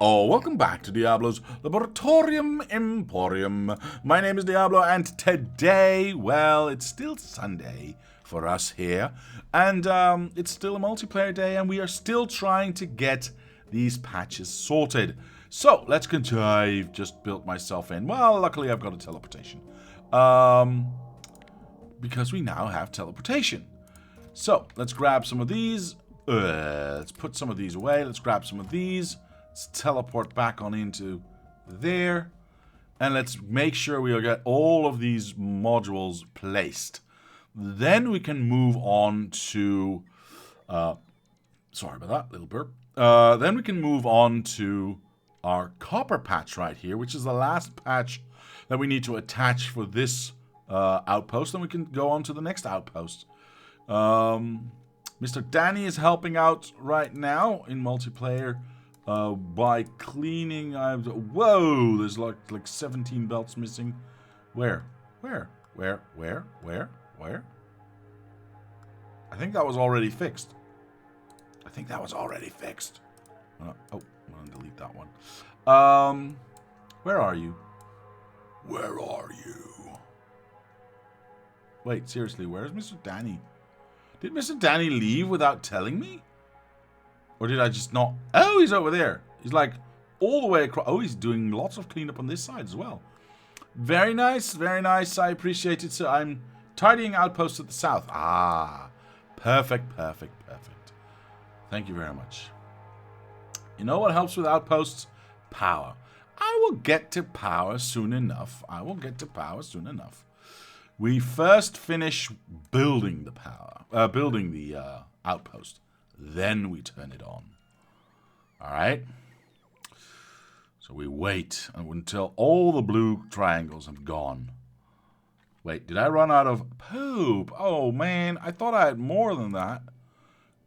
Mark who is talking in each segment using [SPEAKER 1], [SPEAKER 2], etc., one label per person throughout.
[SPEAKER 1] Oh, welcome back to Diablo's Laboratorium Emporium. My name is Diablo, and today, well, it's still Sunday for us here, and it's still a multiplayer day, and we are still trying to get these patches sorted. So, let's continue. I've just built myself in. Well, luckily I've got a teleportation. Because we now have teleportation. So, let's grab some of these. Let's put some of these away. Let's grab some of these. Let's teleport back on into there. And let's make sure we get all of these modules placed. Then we can move on to... sorry about that, little burp. Then we can move on to our copper patch right here, which is the last patch that we need to attach for this outpost. Then we can go on to the next outpost. Mr. Danny is helping out right now in multiplayer. By cleaning, whoa, there's like 17 belts missing. Where? I think that was already fixed. Oh, I'm gonna delete that one. Where are you? Wait, seriously, where's Mr. Danny? Did Mr. Danny leave without telling me? Or did I just not... Oh, he's over there. He's like all the way across. Oh, he's doing lots of cleanup on this side as well. Very nice, very nice. I appreciate it. So I'm tidying outposts at the south. Ah, perfect. Thank you very much. You know what helps with outposts? Power. I will get to power soon enough. We first finish building the power, building the outpost. Then we turn it on. Alright? So we wait until all the blue triangles have gone. Wait, did I run out of poop? Oh, man. I thought I had more than that.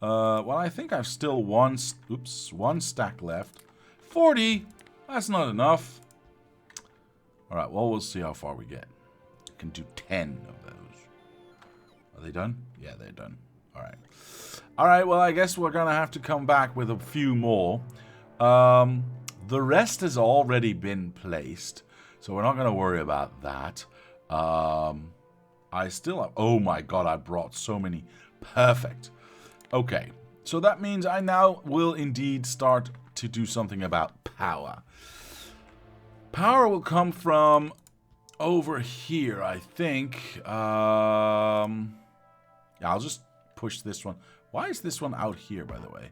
[SPEAKER 1] Well, I think I've still one stack left. 40. That's not enough. Alright, well, we'll see how far we get. I can do 10 of those. Are they done? Yeah, they're done. Alright. Alright, well, I guess we're going to have to come back with a few more. The rest has already been placed, so we're not going to worry about that. I still have... Oh my god, I brought so many. Perfect. Okay, so that means I now will indeed start to do something about power. Power will come from over here, I think. Yeah, I'll just push this one. Why is this one out here, by the way?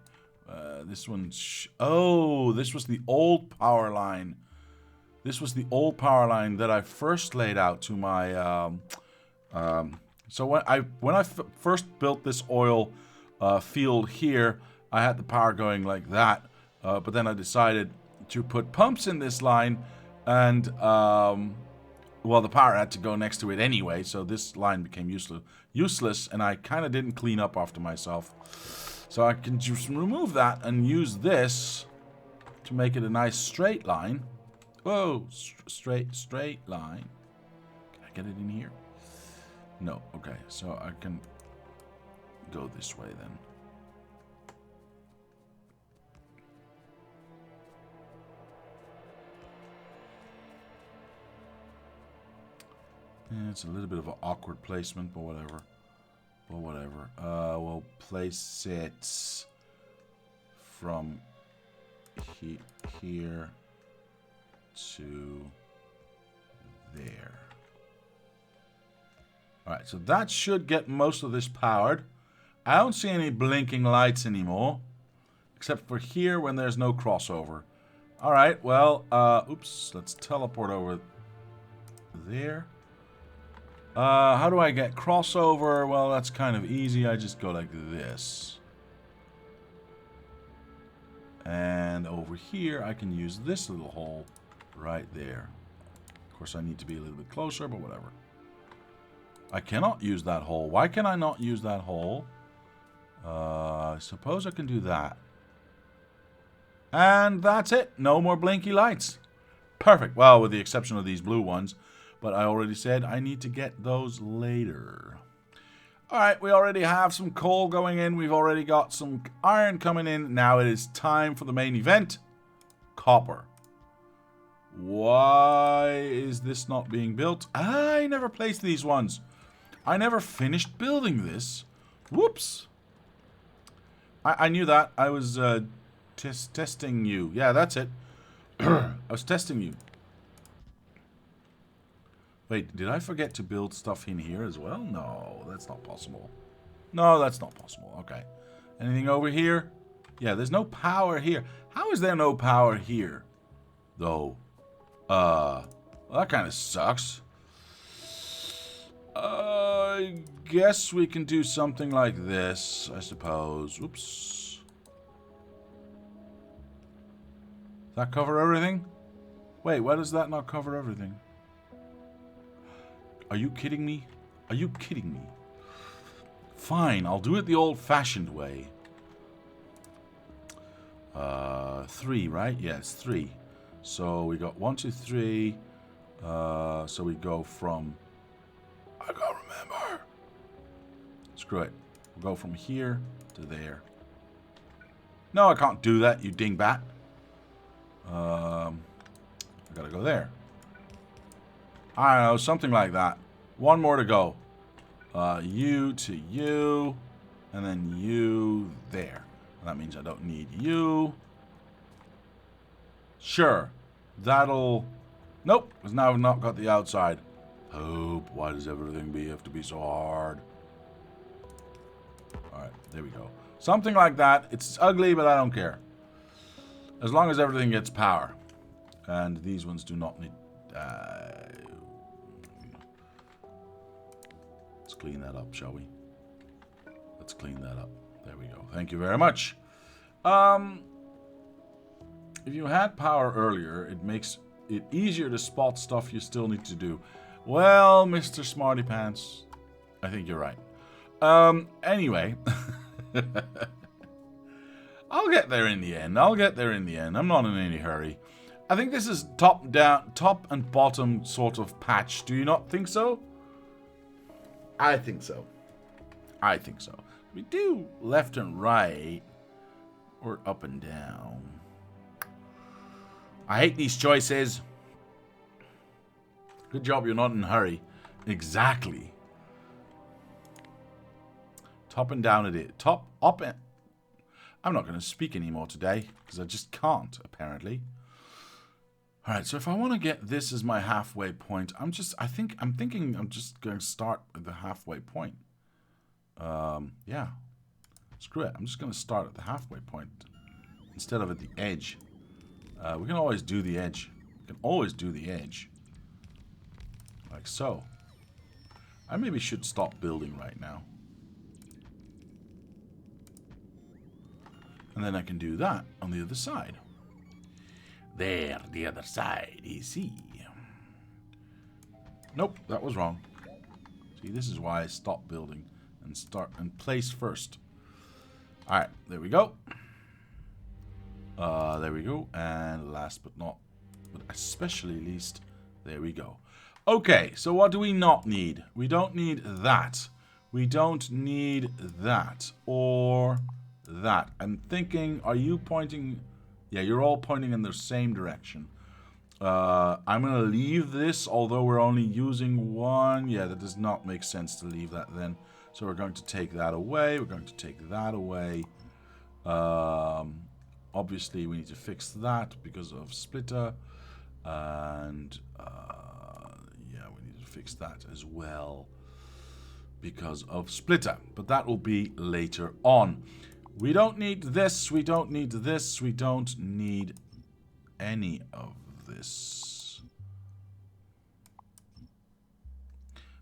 [SPEAKER 1] This one... Oh, this was the old power line. This was the old power line that I first laid out to my... So when I first built this oil field here, I had the power going like that. But then I decided to put pumps in this line. And, well, the power had to go next to it anyway. So this line became useless, and I kind of didn't clean up after myself. So I can just remove that and use this to make it a nice straight line. Whoa, straight line. Can I get it in here? No, okay, so I can go this way then. Yeah, it's a little bit of an awkward placement, but whatever. We'll place it from here to there. Alright, so that should get most of this powered. I don't see any blinking lights anymore, except for here when there's no crossover. Alright, well, oops, let's teleport over there. How do I get crossover? Well, that's kind of easy. I just go like this. And over here, I can use this little hole right there. Of course, I need to be a little bit closer, but whatever. I cannot use that hole. Why can I not use that hole? I suppose I can do that. And that's it. No more blinky lights. Perfect. Well, with the exception of these blue ones. But I already said I need to get those later. Alright, we already have some coal going in. We've already got some iron coming in. Now it is time for the main event. copper. Why is this not being built? I never placed these ones. I never finished building this. Whoops. I knew that. I was testing you. Yeah, that's it. I was testing you. Wait, did I forget to build stuff in here as well? No, that's not possible. No, that's not possible. Okay. Anything over here? Yeah, there's no power here. How is there no power here? Though. Well, that kind of sucks. I guess we can do something like this, I suppose. Oops. Does that cover everything? Wait, why does that not cover everything? Are you kidding me? Are you kidding me? Fine, I'll do it the old-fashioned way. 3, right? Yes, 3. So we got 1, 2, 3. So we go from... I can't remember. Screw it. We'll go from here to there. No, I can't do that, you dingbat. I gotta go there. I don't know, something like that. One more to go. You to you. And then you there. And that means I don't need you. Sure. That'll... Nope, because now I've not got the outside. Hope. Why does everything have to be so hard? Alright, there we go. Something like that. It's ugly, but I don't care. As long as everything gets power. And these ones do not need... let's clean that up, shall we? Let's clean that up. There we go. Thank you very much. If you had power earlier, it makes it easier to spot stuff you still need to do. Well, Mr. Smarty Pants, I think you're right. Anyway. I'll get there in the end. I'll get there in the end. I'm not in any hurry. I think this is top and bottom sort of patch. Do you not think so? I think so. I think so. We do left and right. Or up and down. I hate these choices. Good job you're not in a hurry. Exactly. Top and down it is. Top, up and... I'm not going to speak anymore today. Because I just can't, apparently. Alright, so if I want to get this as my halfway point, I'm thinking I'm just going to start at the halfway point. Yeah. Screw it. I'm just going to start at the halfway point. Instead of at the edge. We can always do the edge. We can always do the edge. Like so. I maybe should stop building right now. And then I can do that on the other side. There, the other side, you see. Nope, that was wrong. See, this is why I stop building and start and place first. Alright, there we go. There we go. And last but especially least, there we go. Okay, so what do we not need? We don't need that. We don't need that. Or that. I'm thinking, are you pointing... Yeah, you're all pointing in the same direction. I'm going to leave this, although we're only using one. Yeah, that does not make sense to leave that then. So we're going to take that away. We're going to take that away. Obviously, we need to fix that because of splitter. And, yeah, we need to fix that as well because of splitter. But that will be later on. We don't need this, we don't need this, we don't need any of this.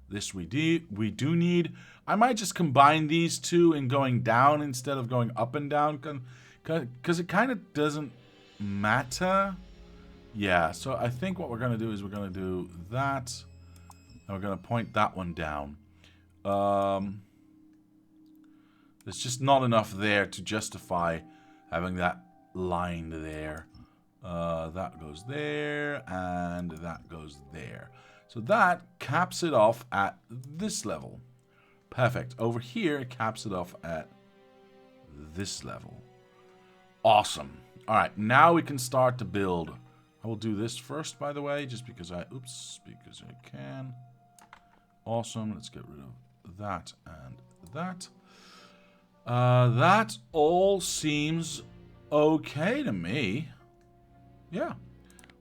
[SPEAKER 1] This we do need. I might just combine these two in going down instead of going up and down, because it kind of doesn't matter. Yeah, so I think what we're going to do is we're going to do that, and we're going to point that one down. There's just not enough there to justify having that line there. That goes there, and that goes there. So that caps it off at this level. Perfect. Over here, it caps it off at this level. Awesome. Alright, now we can start to build. I will do this first, by the way, just because I... Oops, because I can. Awesome. Let's get rid of that and that. That all seems okay to me. Yeah.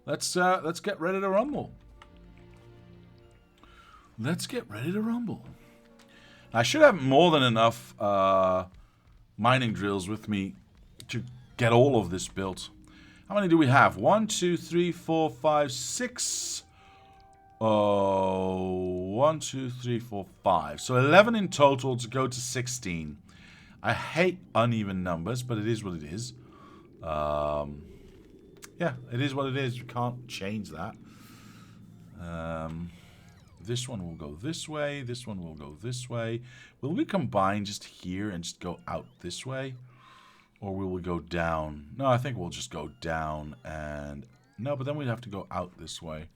[SPEAKER 1] Let's get ready to rumble. Let's get ready to rumble. I should have more than enough mining drills with me to get all of this built. How many do we have? 1, 2, 3, 4, 5, 6. 1, 2, 3, 4, 5. So 11 in total to go to 16. I hate uneven numbers, but it is what it is. Yeah, it is what it is. You can't change that. This one will go this way. This one will go this way. Will we combine just here and just go out this way? Or will we go down? No, I think we'll just go down and... No, but then we'd have to go out this way.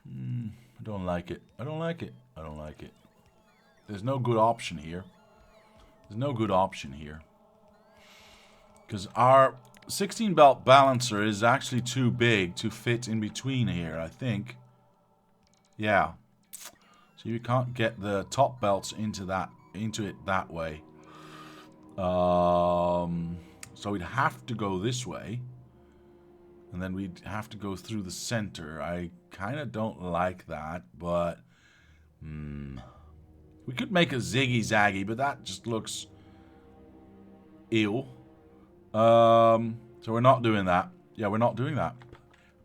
[SPEAKER 1] I don't like it. I don't like it. I don't like it. There's no good option here. There's no good option here. Because our 16 belt balancer is actually too big to fit in between here, I think. Yeah. So you can't get the top belts into it that way. So we'd have to go this way. And then we'd have to go through the center. I kind of don't like that, but... we could make a ziggy-zaggy, but that just looks... ill. So we're not doing that. Yeah, we're not doing that.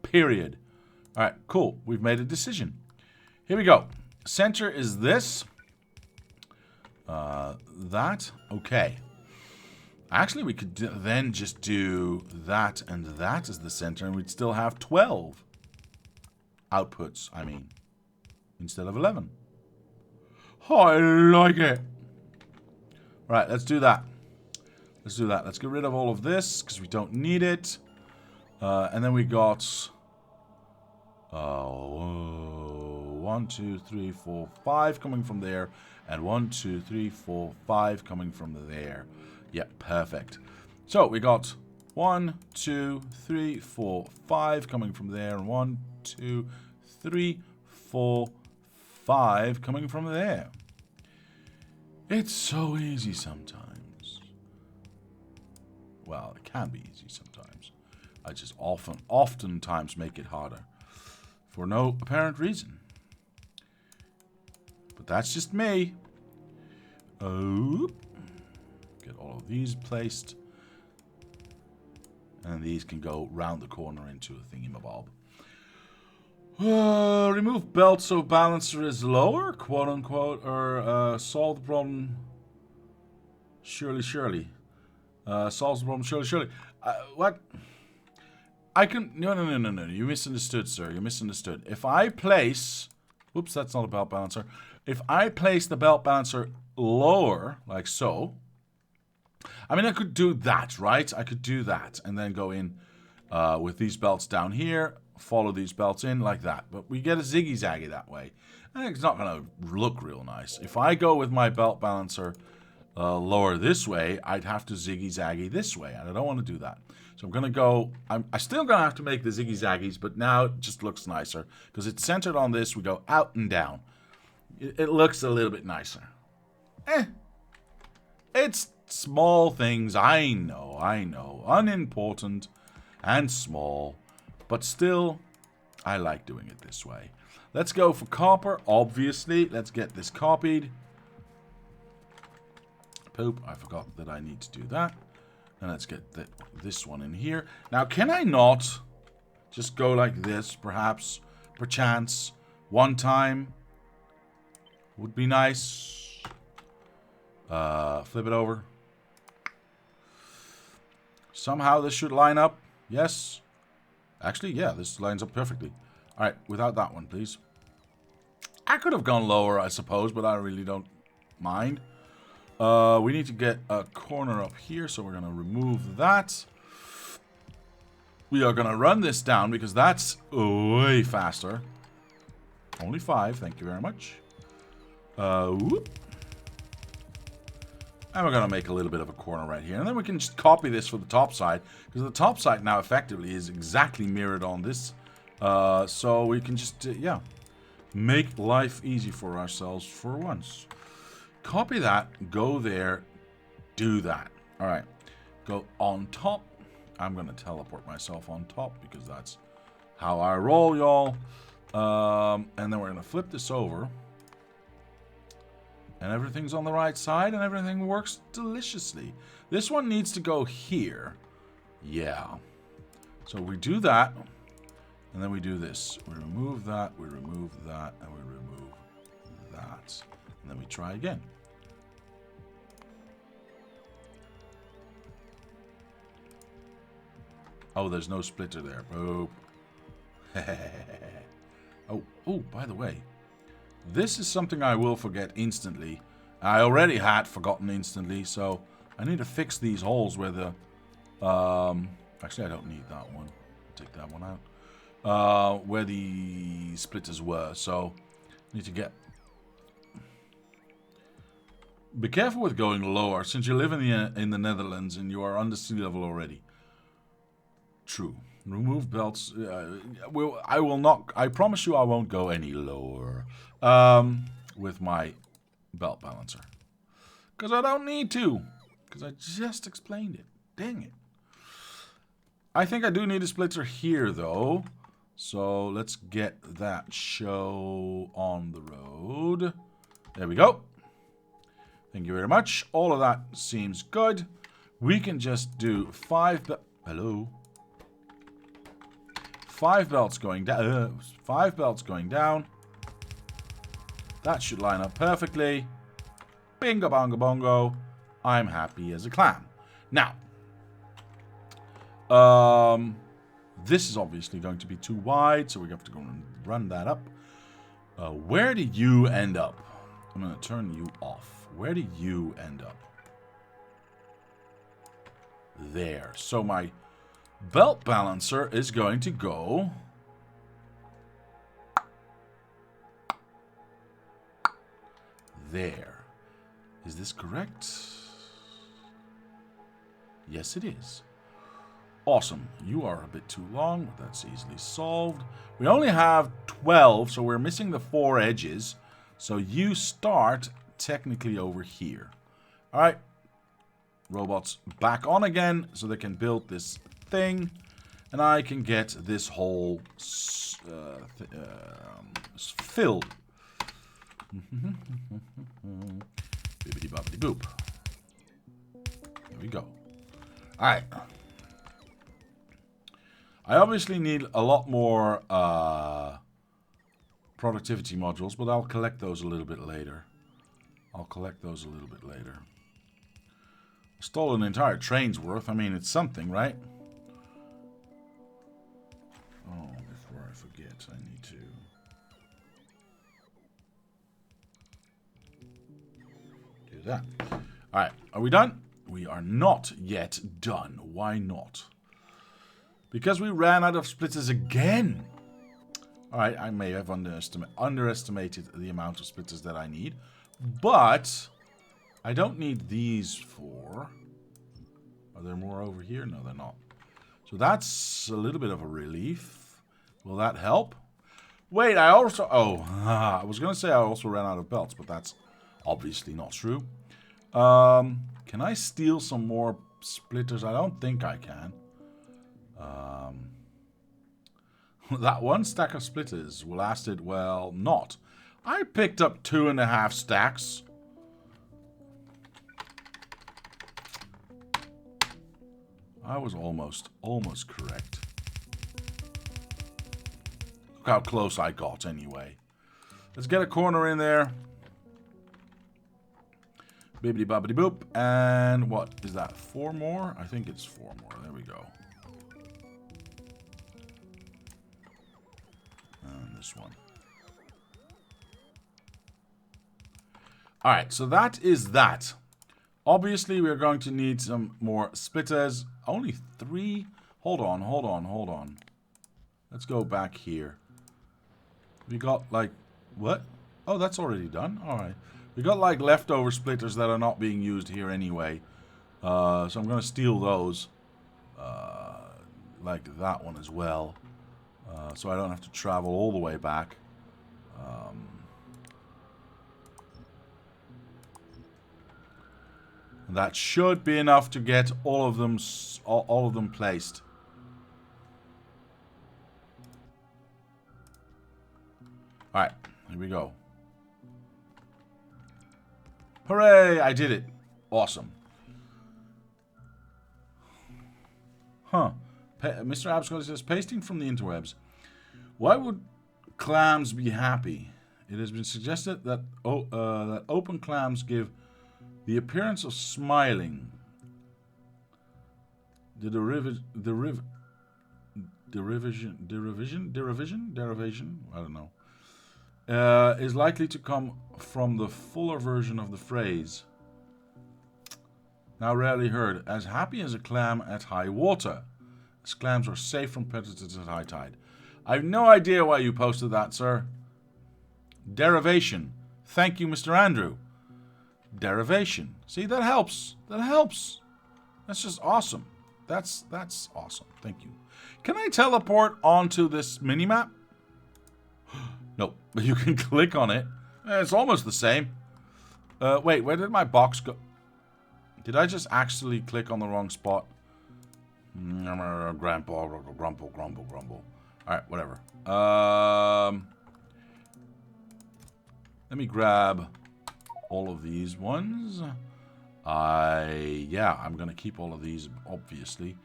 [SPEAKER 1] Period. Alright, cool. We've made a decision. Here we go. Center is this. That. Okay. Actually, we could then just do that and that as the center, and we'd still have 12 outputs, I mean, instead of 11. I like it. Right, let's do that. Let's do that. Let's get rid of all of this, because we don't need it. And then we got... 1, 2, 3, 4, 5 coming from there. And 1, 2, 3, 4, 5 coming from there. Yep, perfect. So we got 1, 2, 3, 4, 5 coming from there. And 1, 2, 3, 4, 5 coming from there. It's so easy sometimes. Well, it can be easy sometimes. I just oftentimes make it harder. For no apparent reason. But that's just me. Oh. Get all of these placed. And these can go round the corner into a thingamabob. Remove belt so balancer is lower, quote unquote, or solve the problem. Surely. Solves the problem. Surely. What? I can... No. You misunderstood, sir. You misunderstood. If I place... Whoops, that's not a belt balancer. If I place the belt balancer lower, like so... I mean, I could do that, right? I could do that. And then go in with these belts down here. Follow these belts in like that. But we get a ziggy-zaggy that way. I think it's not going to look real nice. If I go with my belt balancer lower this way, I'd have to ziggy-zaggy this way. And I don't want to do that. So I'm going to go... I'm still going to have to make the ziggy-zaggies, but now it just looks nicer. Because it's centered on this, we go out and down. It looks a little bit nicer. It's small things, I know. Unimportant and small. But still, I like doing it this way. Let's go for copper, obviously. Let's get this copied. Poop, I forgot that I need to do that. And let's get this one in here. Now, can I not just go like this, perhaps, perchance, one time? Would be nice. Flip it over. Somehow this should line up. Yes. Actually, yeah, this lines up perfectly. All right, without that one, please. I could have gone lower, I suppose, but I really don't mind. We need to get a corner up here, so we're going to remove that. We are going to run this down because that's way faster. Only 5, thank you very much. Whoop. And we're going to make a little bit of a corner right here. And then we can just copy this for the top side. Because the top side now effectively is exactly mirrored on this. So we can just, yeah, make life easy for ourselves for once. Copy that, go there, do that. All right, go on top. I'm going to teleport myself on top because that's how I roll, y'all. And then we're going to flip this over. And everything's on the right side, and everything works deliciously. This one needs to go here. Yeah. So we do that, and then we do this. We remove that, and we remove that. And then we try again. Oh, there's no splitter there. Boop. Oh, by the way. This is something I will forget instantly. I already had forgotten instantly, so I need to fix these holes where the... actually, I don't need that one. Take that one out. Where the splitters were, so I need to get... Be careful with going lower, since you live in the Netherlands and you are under sea level already. True. Remove belts. I will not. I promise you, I won't go any lower with my belt balancer, because I don't need to. Because I just explained it. Dang it. I think I do need a splitter here, though. So let's get that show on the road. There we go. Thank you very much. All of that seems good. We can just do 5. Hello. 5 belts going down. 5 belts going down. That should line up perfectly. Bingo bongo bongo. I'm happy as a clam. Now, this is obviously going to be too wide, so we have to go and run that up. Where do you end up? I'm going to turn you off. Where do you end up? There. So my belt balancer is going to go there. Is this correct? Yes, it is. Awesome. You are a bit too long, but that's easily solved. We only have 12, so we're missing the 4 edges. So you start technically over here. All right. Robots back on again so they can build this thing, and I can get this hole filled. Bibbidi bobbidi boop. There we go. Alright. I obviously need a lot more productivity modules, but I'll collect those a little bit later. Stole an entire train's worth. I mean, it's something, right? Oh, before I forget, I need to... do that. Alright, are we done? We are not yet done. Why not? Because we ran out of splitters again. Alright, I may have underestimated the amount of splitters that I need. But I don't need these 4. Are there more over here? No, they're not. So that's a little bit of a relief. Will that help? Wait, I also... Oh, I was going to say I also ran out of belts, but that's obviously not true. Can I steal some more splitters? I don't think I can. That one stack of splitters lasted, well, not. I picked up 2.5 stacks. I was almost correct. Look how close I got anyway. Let's get a corner in there. Bibbidi bobbidi boop. And what is that? 4 more? I think it's 4 more. There we go. And this one. Alright, so that is that. Obviously, we're going to need some more splitters. Only 3? Hold on. Let's go back here. We got, like, what? Oh, that's already done? Alright. We got like leftover splitters that are not being used here anyway. So I'm going to steal those. Like that one as well. So I don't have to travel all the way back. That should be enough to get all of them placed. Alright, here we go. Hooray! I did it. Awesome. Huh. Mr. Abscott says, pasting from the interwebs. Why would clams be happy? It has been suggested that that open clams give the appearance of smiling. The derivation, I don't know, is likely to come from the fuller version of the phrase. Now rarely heard. As happy as a clam at high water. As clams are safe from predators at high tide. I have no idea why you posted that, sir. Derivation. Thank you, Mr. Andrew. Derivation. See, that helps. That helps. That's just awesome. That's awesome. Thank you. Can I teleport onto this minimap? No, but you can click on it. It's almost the same. Wait, where did my box go? Did I just actually click on the wrong spot? Grumble. Alright, whatever. Let me grab all of these ones. Yeah, I'm gonna keep all of these, obviously.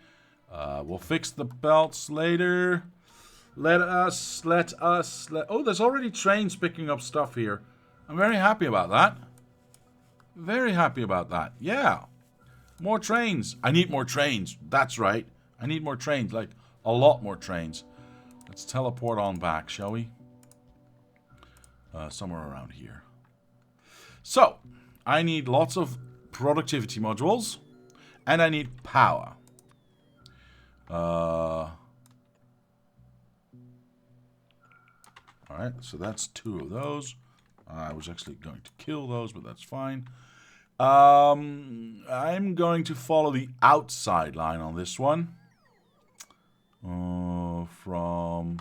[SPEAKER 1] We'll fix the belts later. Oh, there's already trains picking up stuff here. I'm very happy about that. Very happy about that. Yeah. More trains. I need more trains. That's right. I need more trains. Like, a lot more trains. Let's teleport on back, shall we? Somewhere around here. So, I need lots of productivity modules. And I need power. Alright, so that's 2 of those. I was actually going to kill those, but that's fine. I'm going to follow the outside line on this one. From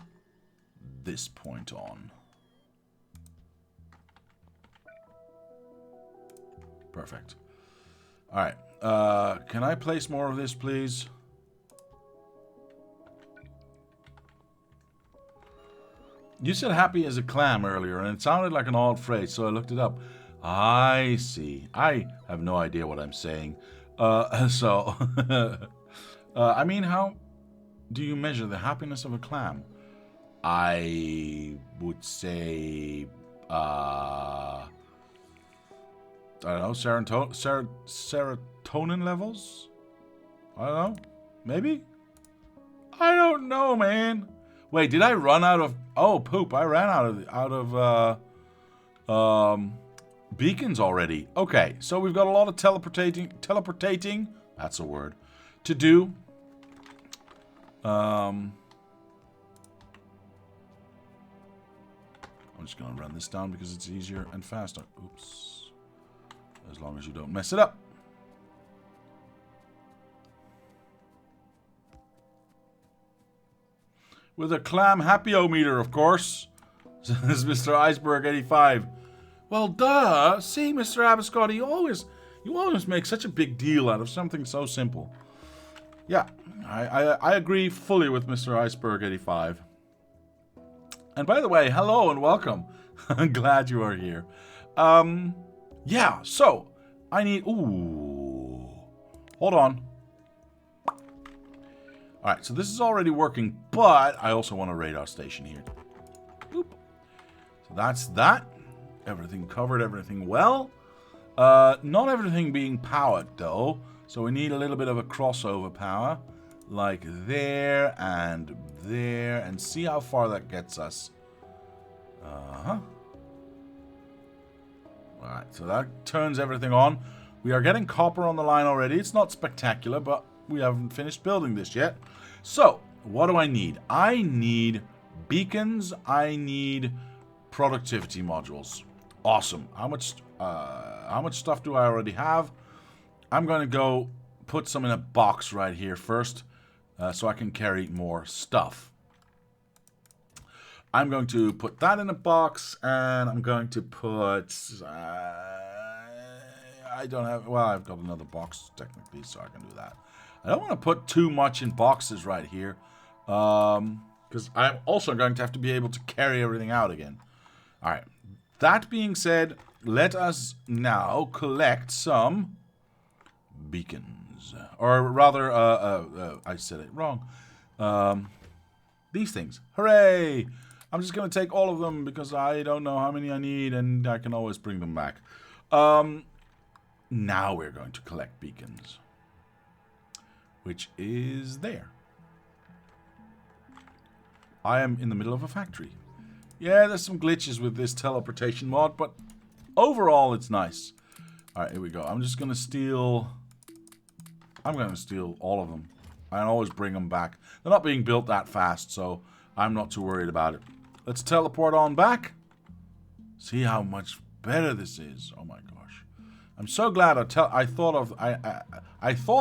[SPEAKER 1] this point on. Perfect. Alright. Can I place more of this, please? You said happy as a clam earlier, and it sounded like an odd phrase, so I looked it up. I see. I have no idea what I'm saying. I mean, how do you measure the happiness of a clam? I would say, I don't know, serotonin levels? I don't know. Maybe? I don't know, man. Wait, did I run out of... Oh, poop. I ran out of beacons already. Okay, so we've got a lot of teleportating, that's a word, to do. I'm just going to run this down because it's easier and faster. Oops. As long as you don't mess it up. With a clam happy-o-meter, of course. Says Mr. Iceberg 85. Well, duh. See, Mr. Abiscotti, you always make such a big deal out of something so simple. Yeah, I agree fully with Mr. Iceberg 85. And by the way, hello and welcome. I'm glad you are here. Yeah, so I need... Ooh. Hold on. Alright, so this is already working, but I also want a radar station here. Oop. So that's that. Everything covered, everything well. Not everything being powered, though. So we need a little bit of a crossover power. Like there, and see how far that gets us. Alright, so that turns everything on. We are getting copper on the line already. It's not spectacular, but we haven't finished building this yet. So, what do I need? I need beacons. I need productivity modules. Awesome. How much how much stuff do I already have? I'm going to go put some in a box right here first, so I can carry more stuff. I'm going to put that in a box, and I'm going to put... I don't have... Well, I've got another box, technically, so I can do that. I don't want to put too much in boxes right here, because I'm also going to have to be able to carry everything out again. Alright, that being said, let us now collect some beacons. Or rather, I said it wrong. These things. Hooray! I'm just going to take all of them because I don't know how many I need and I can always bring them back. Now we're going to collect beacons. Which is there. I am in the middle of a factory. Yeah, there's some glitches with this teleportation mod, but overall it's nice. Alright, here we go. I'm just going to steal... I'm going to steal all of them. I always bring them back. They're not being built that fast, so I'm not too worried about it. Let's teleport on back. See how much better this is. Oh my gosh. I'm so glad I thought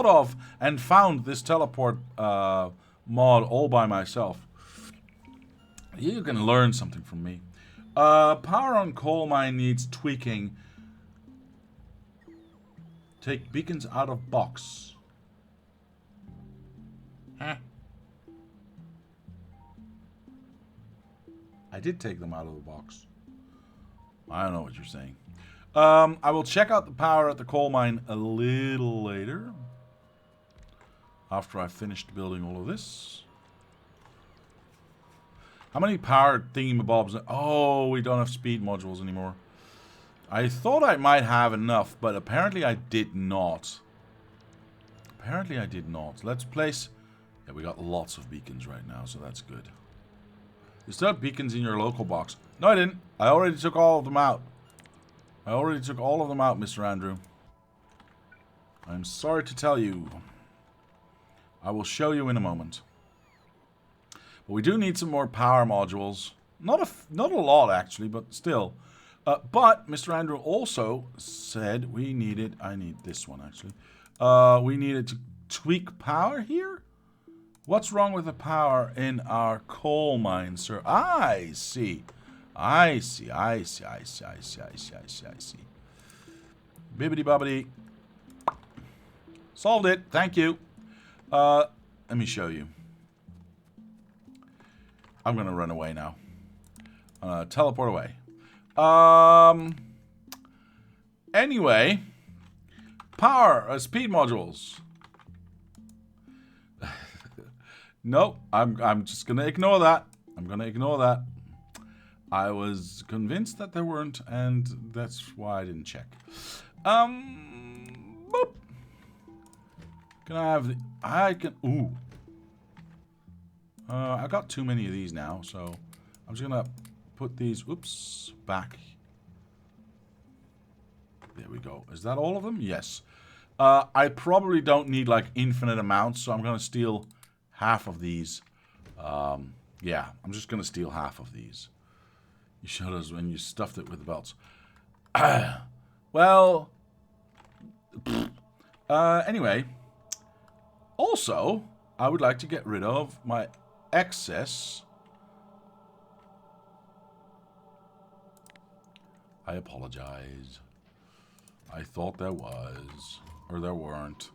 [SPEAKER 1] of and found this teleport mod all by myself. You can learn something from me. Power on coal mine needs tweaking. Take beacons out of box. Huh. I did take them out of the box. I don't know what you're saying. I will check out the power at the coal mine a little later. After I've finished building all of this. How many power thingamabobs? Oh, we don't have speed modules anymore. I thought I might have enough, but apparently I did not. Apparently I did not. Let's place... Yeah, we got lots of beacons right now, so that's good. You still have beacons in your local box. No, I didn't. I already took all of them out. I already took all of them out, Mr. Andrew. I'm sorry to tell you. I will show you in a moment. But we do need some more power modules. Not a lot, actually, but still. But Mr. Andrew also said we needed... I need this one, actually. We needed to tweak power here? What's wrong with the power in our coal mine, sir? I see. I see. Bibbidi bobbidi. Solved it. Thank you. Let me show you. I'm going to run away now. Teleport away. Anyway. Power. Speed modules. Nope, I'm just gonna ignore that. I'm gonna ignore that. I was convinced that there weren't, and that's why I didn't check. Boop. Can I have the... I can... Ooh. I got too many of these now, so I'm just gonna put these... Oops. Back. There we go. Is that all of them? Yes. I probably don't need, like, infinite amounts, so I'm gonna steal... half of these. Yeah, I'm just going to steal half of these. You showed us when you stuffed it with the belts. Well, anyway. Also, I would like to get rid of my excess. I apologize. I thought there was. Or there weren't.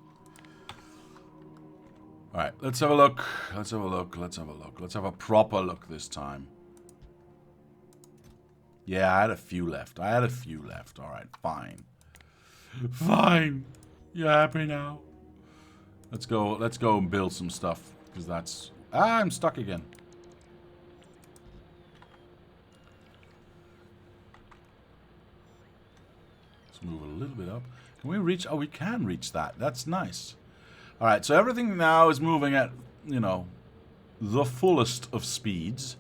[SPEAKER 1] Alright, let's have a look. Let's have a look. Let's have a look. Let's have a proper look this time. Yeah, I had a few left. I had a few left. Alright, fine. Fine. You happy now? Let's go and build some stuff. Because that's... Ah, I'm stuck again. Let's move a little bit up. Can we reach... Oh, we can reach that. That's nice. Alright, so everything now is moving at, you know, the fullest of speeds.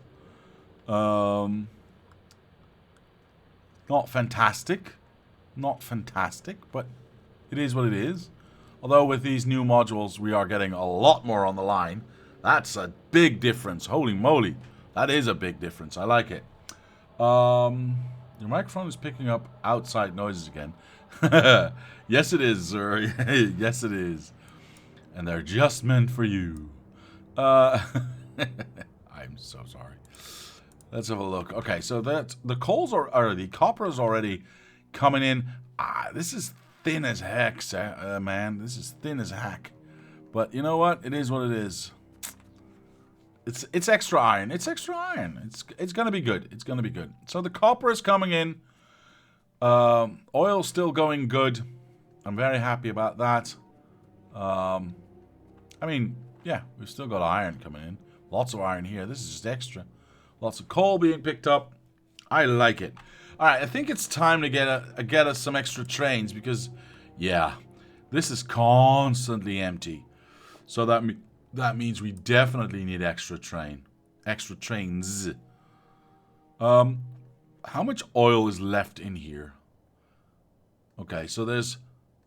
[SPEAKER 1] Not fantastic. Not fantastic, but it is what it is. Although with these new modules, we are getting a lot more on the line. That's a big difference. Holy moly. That is a big difference. I like it. Your microphone is picking up outside noises again. Yes, it is, sir. Yes, it is. And they're just meant for you. I'm so sorry. Let's have a look. Okay, so that the coals are the copper is already coming in. This is thin as heck, man. This is thin as heck. But you know what? It is what it is. It's extra iron. It's extra iron. It's gonna be good. It's gonna be good. So the copper is coming in. Oil's still going good. I'm very happy about that. I mean, yeah, we've still got iron coming in. Lots of iron here. This is just extra. Lots of coal being picked up. I like it. All right, I think it's time to get us some extra trains because, yeah, this is constantly empty. So that means we definitely need extra trains. How much oil is left in here? Okay, so there's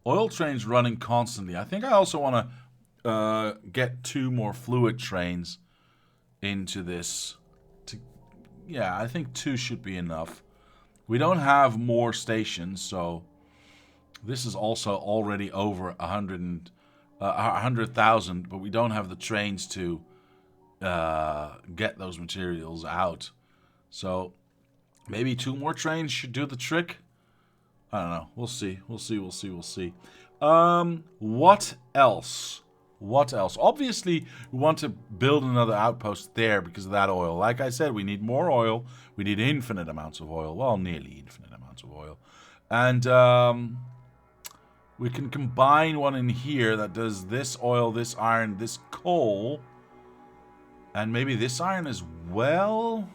[SPEAKER 1] oil trains running constantly. I think I also want to get 2 more fluid trains into this. Yeah, I think 2 should be enough. We don't have more stations, so this is also already over 100,000, but we don't have the trains to get those materials out. So maybe 2 more trains should do the trick. I don't know. We'll see. We'll see. What else? What else? Obviously, we want to build another outpost there because of that oil. Like I said, we need more oil. We need infinite amounts of oil. Well, nearly infinite amounts of oil. And we can combine one in here that does this oil, this iron, this coal. And maybe this iron as well.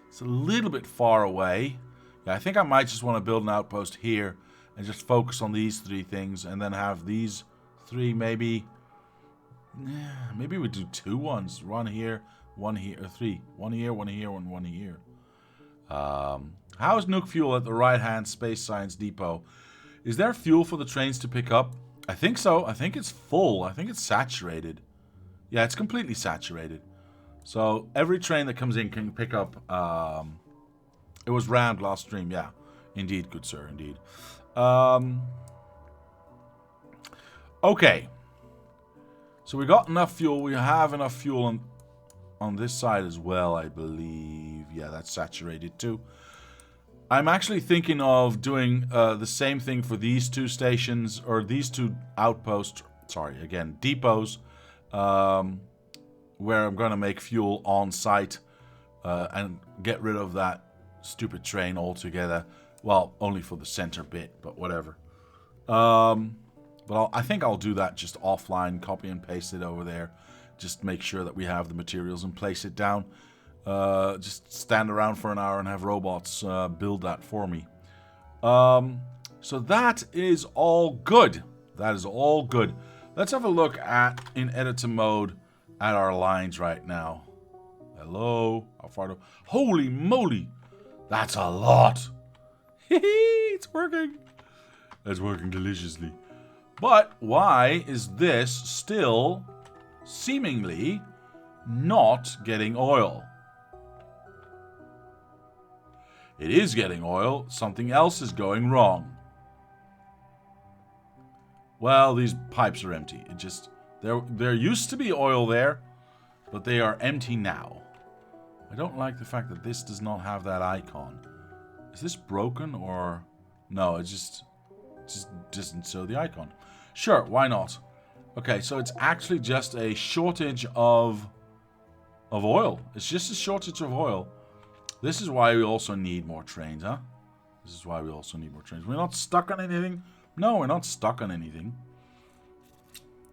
[SPEAKER 1] It's a little bit far away. Yeah, I think I might just want to build an outpost here and just focus on these 3 things and then have these 3 maybe. Maybe we do 2 ones. 1 here, 1 here, or 3. 1 here, 1 here, and 1 here. How is nuke fuel at the right-hand Space Science Depot? Is there fuel for the trains to pick up? I think so. I think it's full. I think it's saturated. Yeah, it's completely saturated. So every train that comes in can pick up. It was rammed last stream. Yeah, indeed, good sir, indeed. Okay. So we got enough fuel. We have enough fuel on this side as well, I believe. Yeah, that's saturated too. I'm actually thinking of doing the same thing for these 2 stations, or these 2 outposts. Sorry, again, depots, where I'm going to make fuel on site and get rid of that stupid train altogether. Well, only for the center bit, but whatever. But I think I'll do that just offline, copy and paste it over there. Just make sure that we have the materials and place it down. Just stand around for an hour and have robots build that for me. So that is all good. That is all good. Let's have a look in editor mode at our lines right now. Hello? How far do... Holy moly! That's a lot! It's working! It's working deliciously. But why is this still seemingly not getting oil? It is getting oil. Something else is going wrong. Well, these pipes are empty. It just... There used to be oil there, but they are empty now. I don't like the fact that this does not have that icon. Is this broken or... No, it just doesn't show the icon. Sure, why not? Okay, so it's actually just a shortage of oil. It's just a shortage of oil. This is why we also need more trains, huh? This is why we also need more trains. We're not stuck on anything. No, we're not stuck on anything.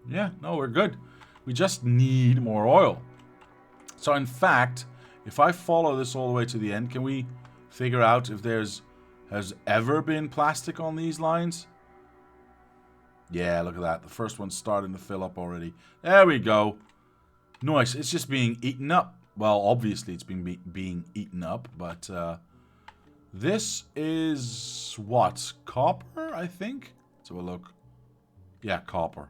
[SPEAKER 1] Yeah, no, we're good. We just need more oil. So in fact, if I follow this all the way to the end, can we figure out if has ever been plastic on these lines? Yeah, look at that. The first one's starting to fill up already. There we go. Nice. It's just being eaten up. Well, obviously it's been being eaten up, but this is what? Copper, I think? Let's have a look. Yeah, copper.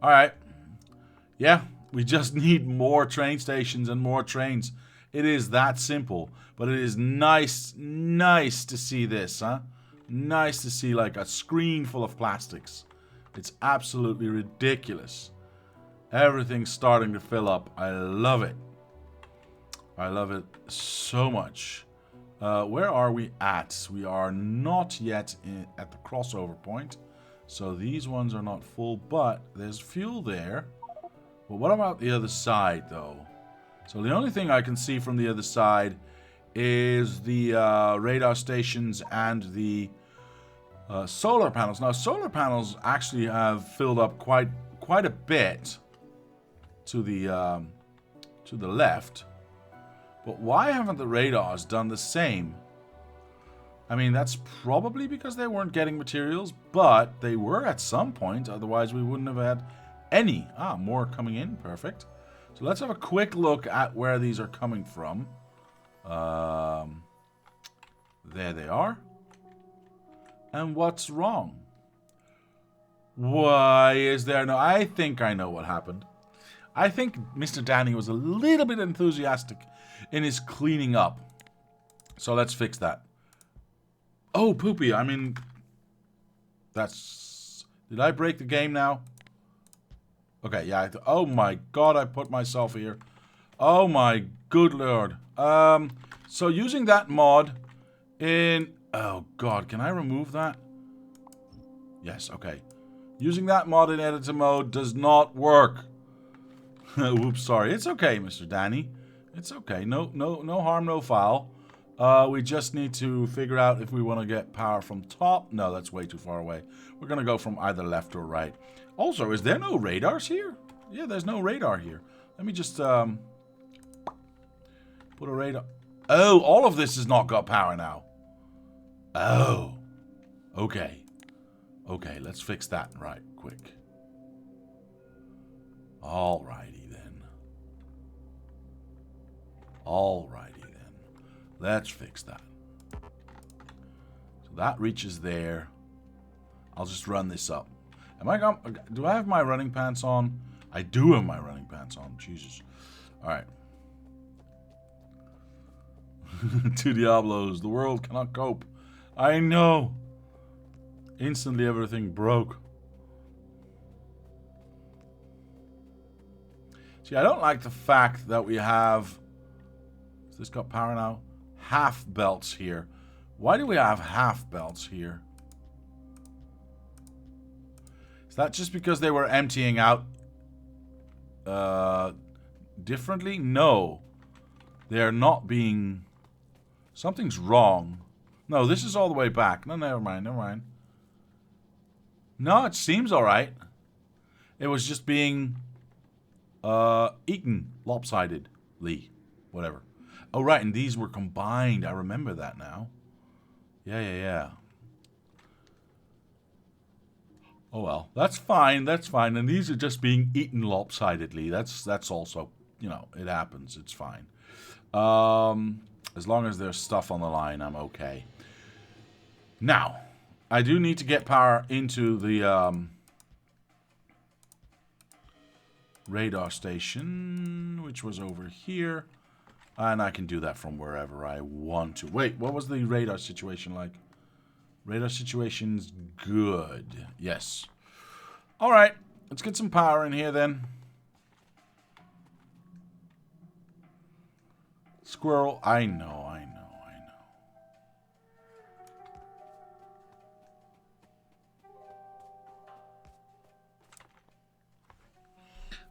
[SPEAKER 1] All right. Yeah, we just need more train stations and more trains. It is that simple. But it is nice to see this, huh? Nice to see like a screen full of plastics. It's absolutely ridiculous. Everything's starting to fill up. I love it. I love it so much. Where are we at? We are not yet at the crossover point. So these ones are not full, but there's fuel there. But what about the other side, though? So the only thing I can see from the other side is the radar stations and the solar panels. Now, solar panels actually have filled up quite a bit to the left. But why haven't the radars done the same? I mean, that's probably because they weren't getting materials, but they were at some point. Otherwise, we wouldn't have had any. Ah, more coming in. Perfect. So let's have a quick look at where these are coming from. There they are. And what's wrong? Why is there no... I think I know what happened. I think Mr. Danny was a little bit enthusiastic in his cleaning up. So let's fix that. Oh, poopy. I mean, that's... Did I break the game now? Okay, yeah. Oh my god, I put myself here. Oh my good lord. So using that mod in... Oh god, can I remove that? Yes, okay. Using that mod in editor mode does not work. Oops, sorry. It's okay, Mr. Danny. It's okay. No harm, no foul. We just need to figure out if we want to get power from top. No, that's way too far away. We're going to go from either left or right. Also, is there no radars here? Yeah, there's no radar here. Let me just put a radar. Oh, all of this has not got power now. Oh. Okay. Okay, let's fix that right quick. Alrighty then. Alrighty then. Let's fix that. So that reaches there. I'll just run this up. Do I have my running pants on? I do have my running pants on. Jesus. Alright. Two Diablos. The world cannot cope. I know. Instantly everything broke. See, I don't like the fact that we have... Has this got power now? Half belts here. Why do we have half belts here? Is that just because they were emptying out differently? No. They're not being... Something's wrong. No, this is all the way back. No, never mind, never mind. No, it seems alright. It was just being eaten lopsidedly. Whatever. Oh, right, and these were combined. I remember that now. Yeah. Oh, well. That's fine, that's fine. And these are just being eaten lopsidedly. That's also, you know, it happens. It's fine. As long as there's stuff on the line, I'm okay. Now, I do need to get power into the radar station, which was over here. And I can do that from wherever I want to. Wait, what was the radar situation like? Radar situation's good. Yes. Alright, let's get some power in here then. Squirrel, I know.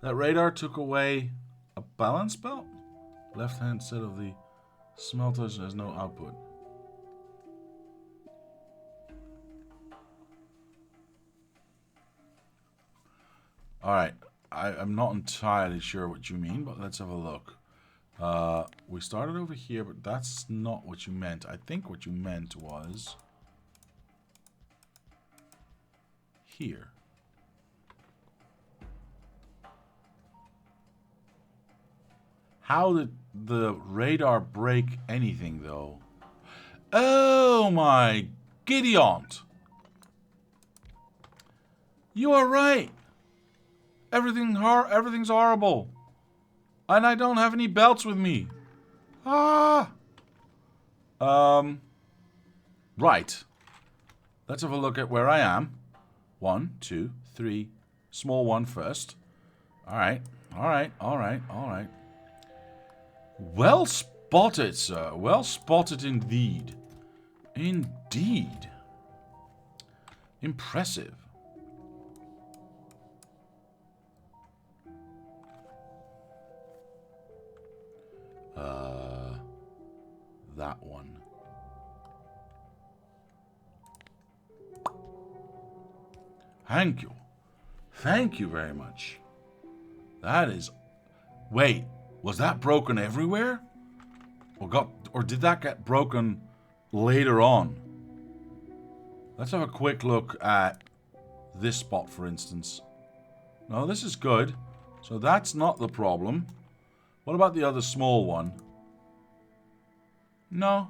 [SPEAKER 1] That radar took away a balance belt? Left hand side of the smelters has no output. Alright, I'm not entirely sure what you mean, but let's have a look. We started over here, but that's not what you meant. I think what you meant was here. How did the radar break anything, though? Oh my Gideon! You are right. Everything's horrible. And I don't have any belts with me. Ah! Right. Let's have a look at where I am. 1, 2, 3. Small one first. Alright. Alright. Alright. Alright. Well spotted, sir. Well spotted indeed. Indeed. Impressive. That one. Thank you. Thank you very much. That is... Wait, was that broken everywhere? Or did that get broken later on? Let's have a quick look at this spot, for instance. No, this is good. So that's not the problem. What about the other small one? No.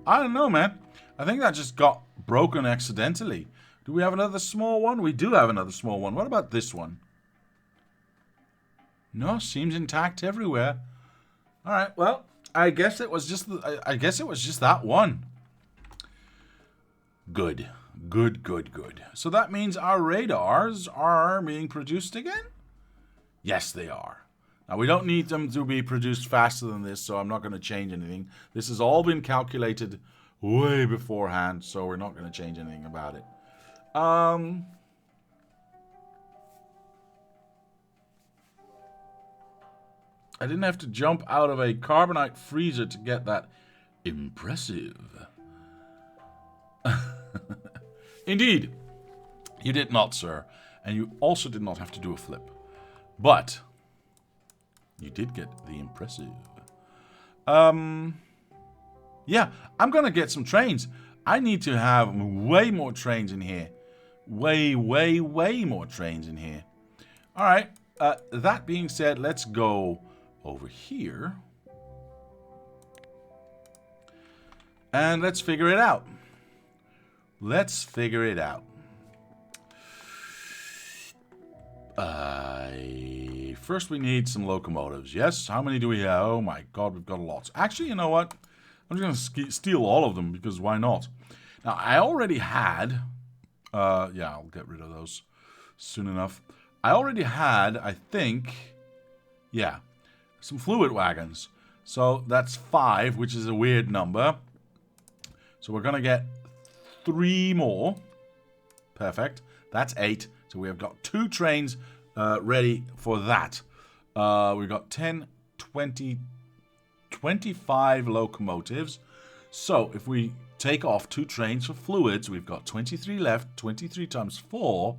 [SPEAKER 1] I don't know, man. I think that just got broken accidentally. Do we have another small one? We do have another small one. What about this one? No, seems intact everywhere. All right, well, I guess it was just that one. Good. Good, good, good. So that means our radars are being produced again? Yes, they are. Now, we don't need them to be produced faster than this, so I'm not going to change anything. This has all been calculated way beforehand, so we're not going to change anything about it. I didn't have to jump out of a carbonite freezer to get that impressive. Indeed, you did not, sir. And you also did not have to do a flip. But you did get the impressive. Yeah, I'm going to get some trains. I need to have way more trains in here. Way, way, way more trains in here. All right. That being said, let's go over here. And let's figure it out. Let's figure it out. First we need some locomotives. Yes, how many do we have? Oh my god, we've got a lot. Actually, you know what? I'm just going to steal all of them because why not? Now, I already had... yeah, I'll get rid of those soon enough. I already had, I think... Yeah, some fluid wagons. So that's 5, which is a weird number. So we're going to get 3 more. Perfect. That's 8. So we have got 2 trains ready for that. We've got 10, 20, 25 locomotives. So if we take off 2 trains for fluids, we've got 23 left. 23 times 4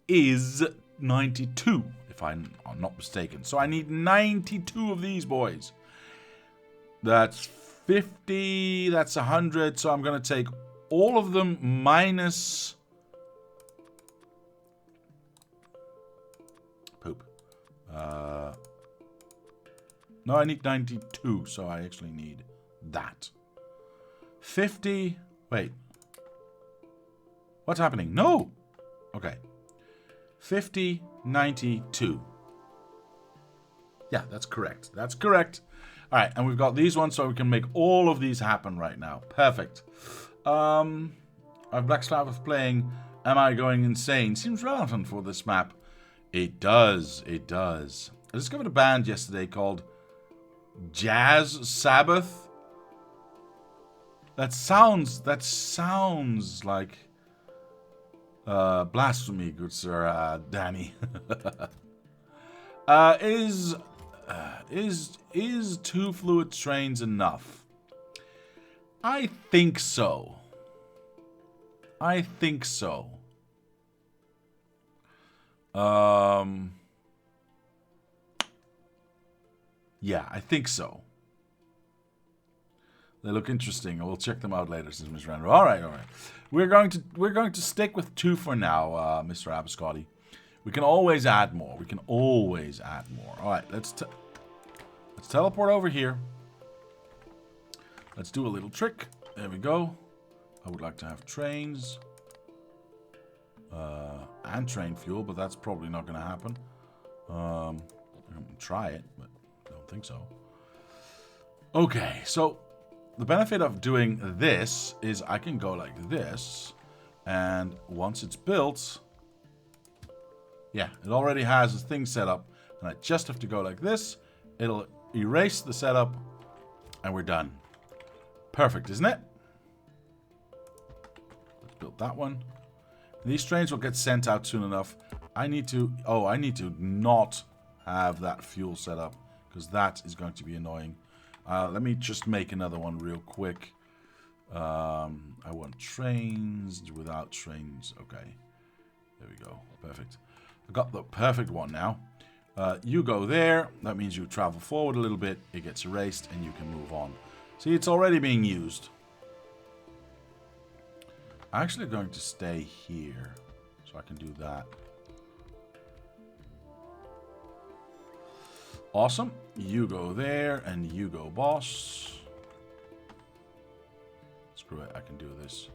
[SPEAKER 1] is 92, if I'm not mistaken. So I need 92 of these boys. That's 50, that's 100. So I'm going to take all of them minus... Poop. No, I need 92, so I actually need that. 50... Wait. What's happening? No! Okay. 50, 92. Yeah, that's correct. That's correct. All right, and we've got these ones, so we can make all of these happen right now. Perfect. Black Slav playing Am I Going Insane? Seems relevant for this map. It does. It does. I discovered a band yesterday called Jazz Sabbath. That sounds like blasphemy, good sir, Danny. Is 2 fluid trains enough? I think so. I think so. Yeah, I think so. They look interesting. We'll check them out later, says Mr. Randall. All right, all right. We're going to stick with 2 for now, Mr. Abascotti. We can always add more. We can always add more. All right, let's teleport over here. Let's do a little trick. There we go. I would like to have trains and train fuel, but that's probably not going to happen. I'm going to try it, but I don't think so. Okay, so the benefit of doing this is I can go like this. And once it's built, yeah, it already has a thing set up. And I just have to go like this. It'll erase the setup. And we're done. Perfect, isn't it? Let's build that one. These trains will get sent out soon enough. I need to not have that fuel set up. Because that is going to be annoying. Let me just make another one real quick. I want trains without trains. Okay. There we go. Perfect. I've got the perfect one now. You go there. That means you travel forward a little bit. It gets erased and you can move on. See, it's already being used. I'm actually going to stay here. So I can do that. Awesome. You go there and you go boss. Screw it, I can do this.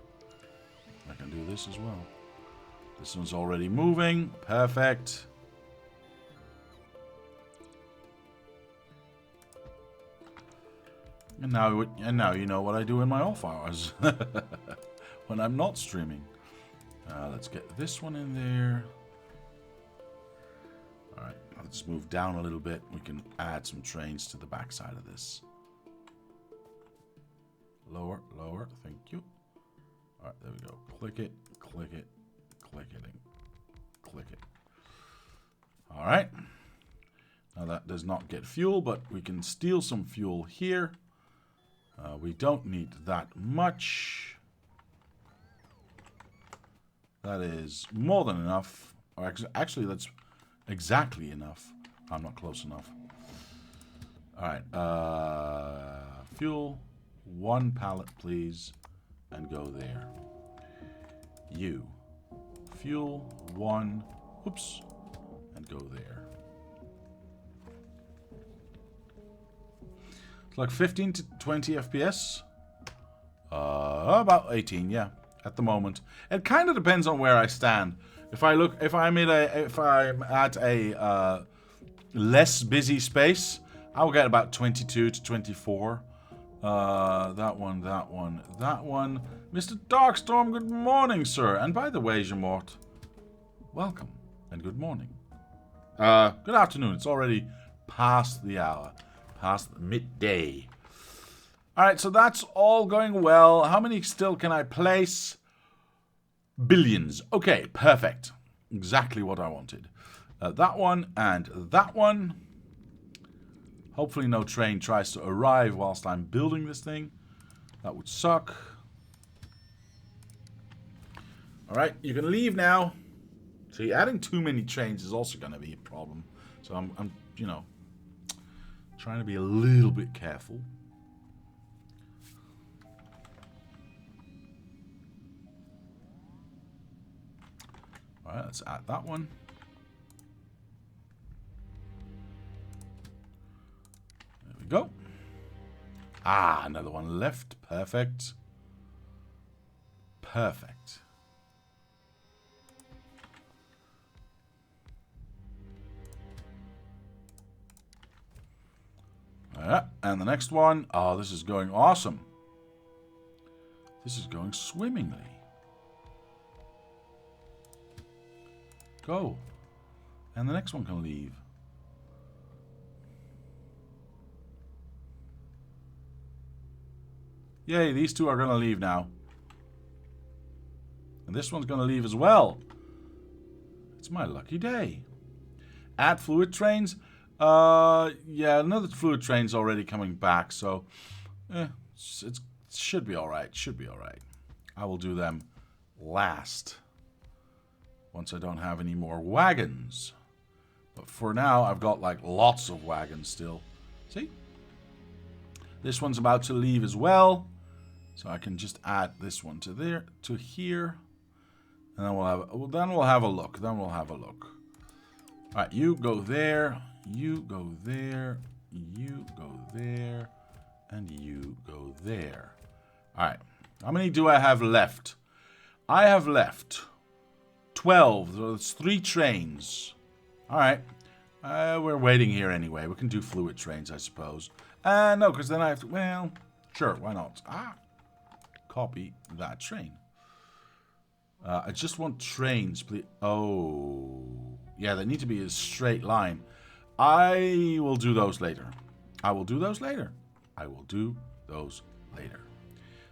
[SPEAKER 1] I can do this as well. This one's already moving. Perfect. And now you know what I do in my off hours. When I'm not streaming. Let's get this one in there. Alright, let's move down a little bit. We can add some trains to the backside of this. Lower, lower, thank you. Alright, there we go. Click it, click it, click it, and click it. Alright. Now that does not get fuel, but we can steal some fuel here. We don't need that much. That is more than enough. Or actually, that's exactly enough. I'm not close enough. Alright, fuel. 1 pallet, please, and go there. You. Fuel, 1, oops, and go there. It's like 15 to 20 FPS. About 18, yeah, at the moment. It kind of depends on where I stand. If I'm at a less busy space, I'll get about 22 to 24. That one. Mr. Darkstorm, good morning, sir. And by the way, Jamort, welcome and good morning. Good afternoon. It's already past the hour. Past midday. Alright, so that's all going well. How many still can I place? Billions. Okay, perfect. Exactly what I wanted. That one and that one. Hopefully no train tries to arrive whilst I'm building this thing. That would suck. Alright, you can leave now. See, adding too many trains is also going to be a problem. So I'm, you know, trying to be a little bit careful. Alright, let's add that one. There we go. Ah, another one left. Perfect. Perfect. Alright, and the next one. Oh, this is going awesome. This is going swimmingly. Go. And the next one can leave. Yay, these two are going to leave now. And this one's going to leave as well. It's my lucky day. Add fluid trains. Yeah, another fluid train's already coming back, so it should be alright. Should be alright. I will do them last. Once I don't have any more wagons. But for now, I've got like lots of wagons still. See? This one's about to leave as well. So I can just add this one to there, to here. And then we'll have a look. Then we'll have a look. Alright, you go there. You go there. You go there. And you go there. Alright. How many do I have left? I have left 12. So it's 3 trains. Alright. We're waiting here anyway. We can do fluid trains, I suppose. No, because then I have to... Well, sure, why not? Copy that train. I just want trains, please. Oh. Yeah, they need to be a straight line. I will do those later. I will do those later. I will do those later.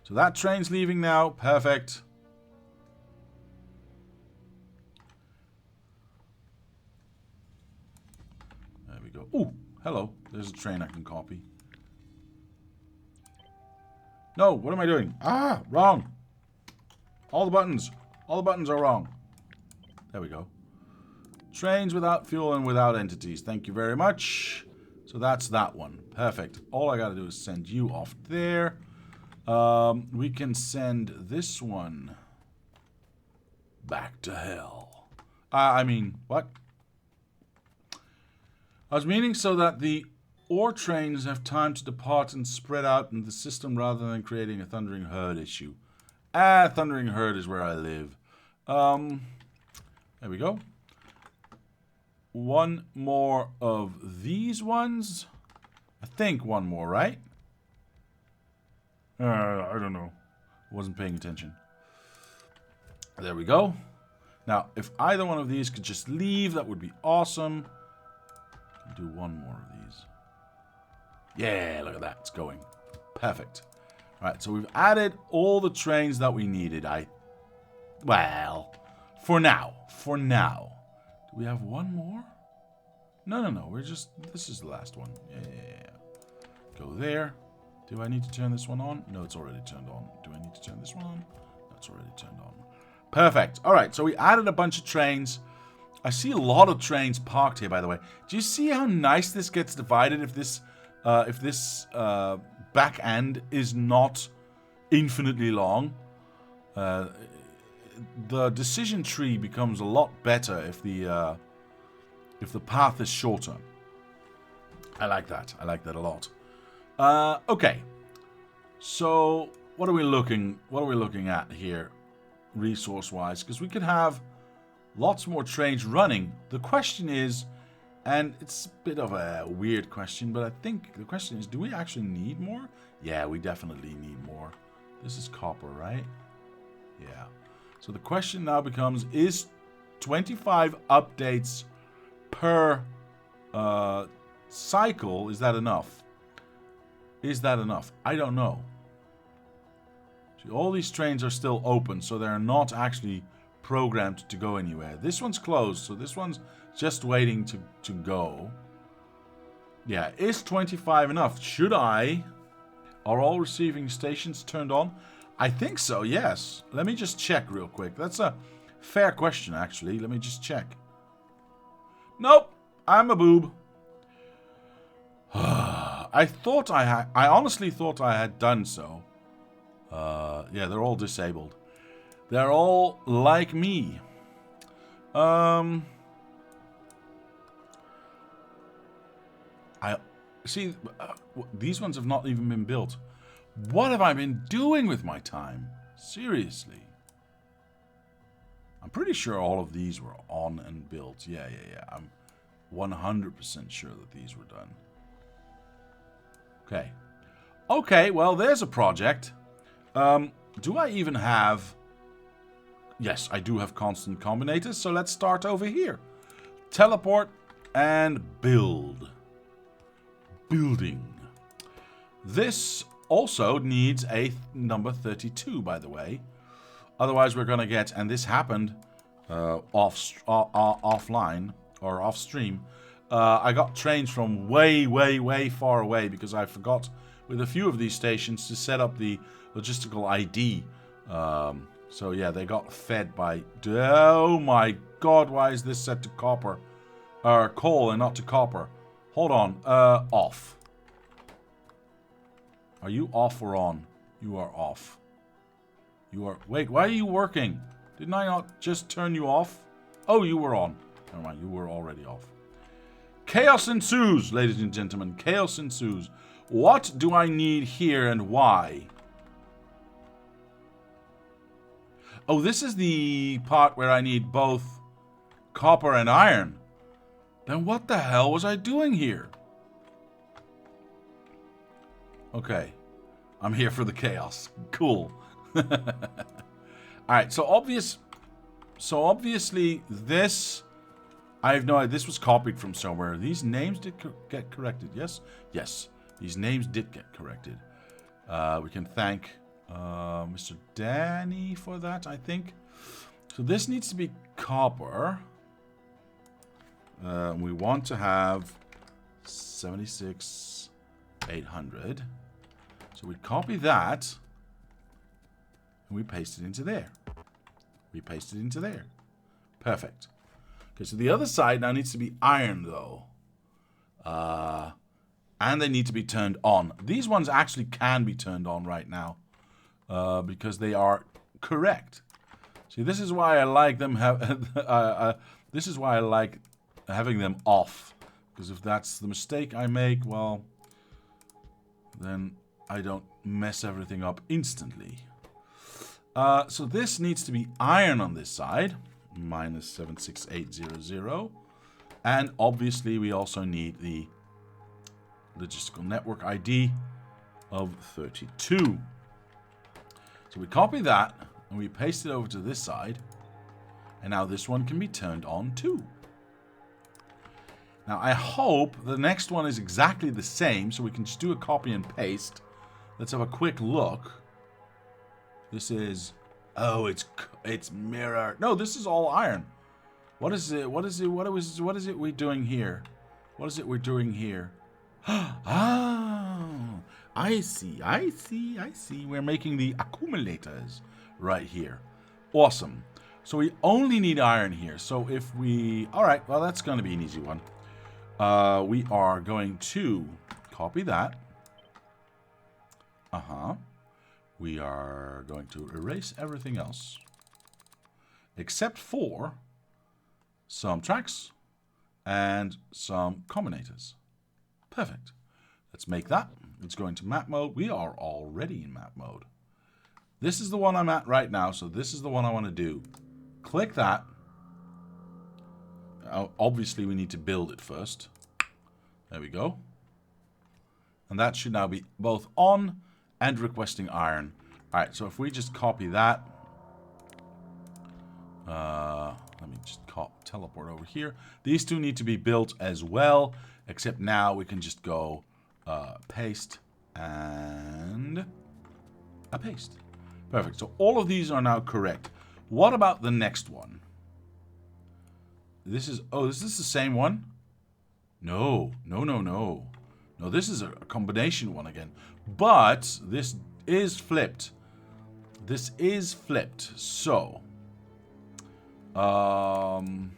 [SPEAKER 1] So that train's leaving now. Perfect. There we go. Ooh, hello. There's a train I can copy. No, what am I doing? Wrong. All the buttons. All the buttons are wrong. There we go. Trains without fuel and without entities. Thank you very much. So that's that one. Perfect. All I gotta do is send you off there. We can send this one back to hell. I mean, what? I was meaning so that the ore trains have time to depart and spread out in the system rather than creating a thundering herd issue. Thundering herd is where I live. There we go. One more of these ones. I think one more, right? I don't know. Wasn't paying attention. There we go. Now, if either one of these could just leave, that would be awesome. Do one more of these. Yeah, look at that. It's going. Perfect. Alright, so we've added all the trains that we needed. Well, for now. For now. Do we have one more? No. We're just... This is the last one. Yeah. Go there. Do I need to turn this one on? No, it's already turned on. Do I need to turn this one on? That's already turned on. Perfect. Alright, so we added a bunch of trains. I see a lot of trains parked here, by the way. Do you see how nice this gets divided if this back end is not infinitely long? The decision tree becomes a lot better if the path is shorter. I like that. I like that a lot. Okay. So what are we looking at here, resource-wise? Because we could have lots more trains running. The question is, and it's a bit of a weird question, but I think the question is, do we actually need more? Yeah, we definitely need more. This is copper, right? Yeah. So the question now becomes, is 25 updates per cycle, is that enough? Is that enough? I don't know. See, all these trains are still open, so they're not actually programmed to go anywhere. This one's closed, so this one's just waiting to go. Yeah, is 25 enough? Should I? Are all receiving stations turned on? I think so, yes. Let me just check real quick. That's a fair question, actually. Let me just check. Nope, I'm a boob. I honestly thought I had done so. Yeah, they're all disabled. They're all like me. I see. These ones have not even been built. What have I been doing with my time? Seriously. I'm pretty sure all of these were on and built. Yeah. I'm 100% sure that these were done. Okay. Okay, well, there's a project. Do I even have... Yes, I do have constant combinators, so let's start over here. Teleport and build. Building. This also needs a number 32, by the way. Otherwise, we're going to get... And this happened offline, or off-stream. I got trains from way far away because I forgot with a few of these stations to set up the logistical ID. So yeah, they got fed by... Oh my god, why is this set to copper? Or coal and not to copper? Hold on, off. Are you off or on? You are off. You are... Wait, why are you working? Didn't I not just turn you off? Oh, you were on. Never mind, you were already off. Chaos ensues, ladies and gentlemen. Chaos ensues. What do I need here and why? Oh, this is the part where I need both copper and iron. Then what the hell was I doing here? Okay. I'm here for the chaos. Cool. Alright, so obviously this... I have no idea. This was copied from somewhere. These names did get corrected, yes? Yes. These names did get corrected. We can thank Mr. Danny for that, I think. So this needs to be copper. We want to have 76,800. So we copy that. And we paste it into there. We paste it into there. Perfect. Okay, so the other side now needs to be iron, though. And they need to be turned on. These ones actually can be turned on right now. Because they are correct. See, this is why I like them this is why I like having them off. Because if that's the mistake I make, well, then I don't mess everything up instantly. So this needs to be iron on this side. Minus 76800. And obviously we also need the logistical network ID of 32. So we copy that and we paste it over to this side. And now this one can be turned on too. Now I hope the next one is exactly the same, so we can just do a copy and paste. Let's have a quick look. This is... Oh, it's mirror. No, this is all iron. What is it? What is it? What is it we're doing here? What is it we're doing here? Ah, I see. We're making the accumulators right here. Awesome. So we only need iron here. So if we... Alright, well, that's going to be an easy one. We are going to copy that. We are going to erase everything else. Except for some tracks and some combinators. Perfect. Let's make that. It's going to map mode. We are already in map mode. This is the one I'm at right now, so this is the one I want to do. Click that. Obviously, we need to build it first. There we go. And that should now be both on and requesting iron. Alright, so if we just copy that. Let me just teleport over here. These two need to be built as well. Except now we can just go paste and a paste. Perfect. So all of these are now correct. What about the next one? This is... Oh, is this the same one? No. No, this is a combination one again. But this is flipped. This is flipped. So, I'm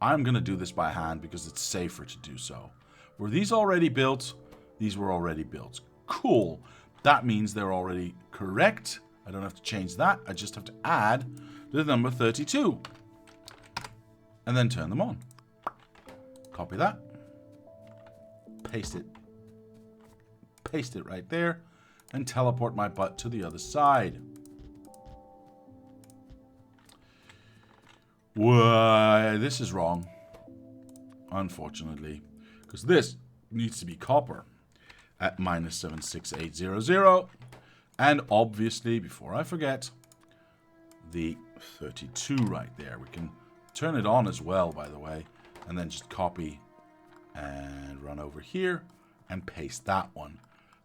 [SPEAKER 1] going to do this by hand because it's safer to do so. Were these already built? These were already built. Cool. That means they're already correct. I don't have to change that. I just have to add the number 32. And then turn them on. Copy that. Paste it. Paste it right there. And teleport my butt to the other side. Why, this is wrong. Unfortunately. Because this needs to be copper. At minus 76800. And obviously, before I forget, the 32 right there. We can turn it on as well, by the way. And then just copy and run over here and paste that one.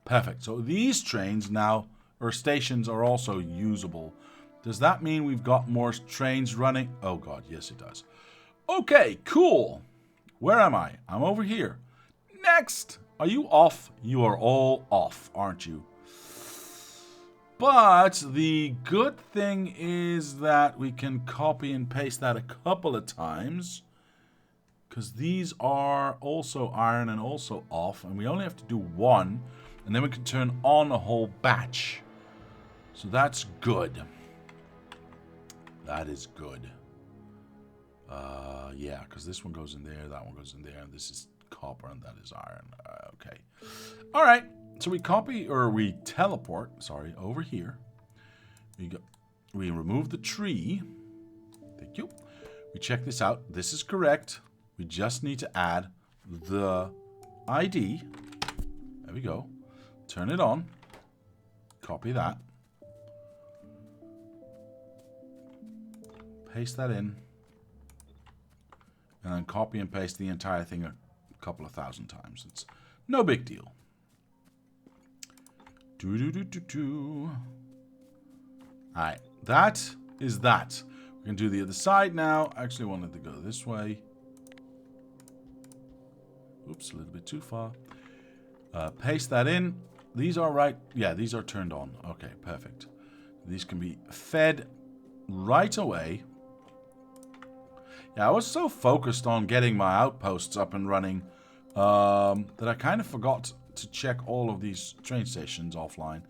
[SPEAKER 1] Perfect. So these trains now, or stations, are also usable. Does that mean we've got more trains running? Oh god, yes it does. Okay, cool. Where am I? I'm over here. Next! Are you off? You are all off, aren't you? But the good thing is that we can copy and paste that a couple of times. Because these are also iron and also off. And we only have to do one. And then we can turn on a whole batch. So that's good. That is good. Yeah, because this one goes in there, that one goes in there, and this is copper, and that is iron. Okay. All right. So we copy, or we teleport, sorry, over here. We remove the tree. Thank you. We check this out. This is correct. We just need to add the ID. There we go. turn it on. Copy that. Paste that in. And then copy and paste the entire thing a couple of thousand times. It's no big deal. Alright, that is that. We can do the other side now. I actually wanted to go this way. Oops, a little bit too far. Paste that in. These are right. Yeah, these are turned on. Okay, perfect. These can be fed right away. Yeah, I was so focused on getting my outposts up and running that I kind of forgot to check all of these train stations offline.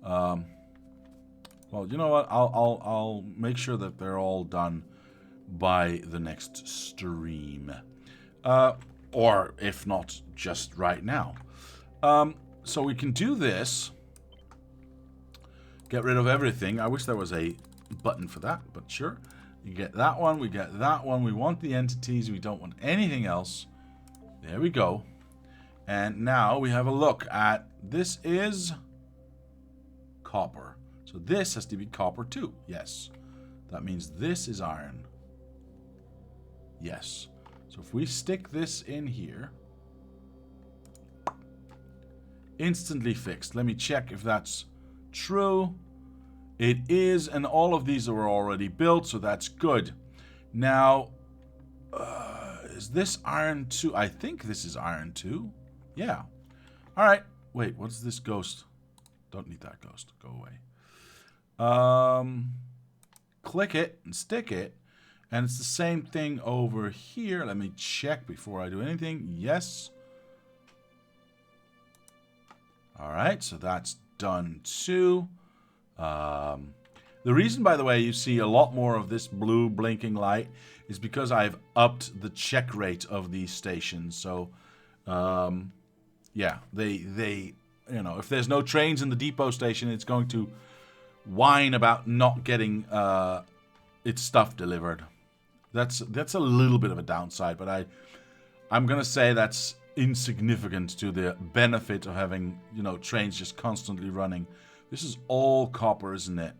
[SPEAKER 1] Well, you know what? I'll make sure that they're all done by the next stream, or if not, just right now. So we can do this. Get rid of everything. I wish there was a button for that, but sure. You get that one. We get that one. We want the entities. We don't want anything else. There we go. And now we have a look at this is copper. So this has to be copper too. Yes. That means this is iron. Yes. So if we stick this in here, instantly fixed. Let me check if that's true. It is, and all of these are already built, so that's good. Now, is this iron 2? I think this is iron 2. Yeah. All right. Wait, what's this ghost? Don't need that ghost. Go away. Click it and stick it. And it's the same thing over here. Let me check before I do anything. Yes. All right, so that's done too. The reason, by the way, you see a lot more of this blue blinking light is because I've upped the check rate of these stations. So, yeah, they you know, if there's no trains in the depot station, it's going to whine about not getting its stuff delivered. That's a little bit of a downside, but I'm gonna say that's insignificant to the benefit of having, you know, trains just constantly running. This is all copper, isn't it?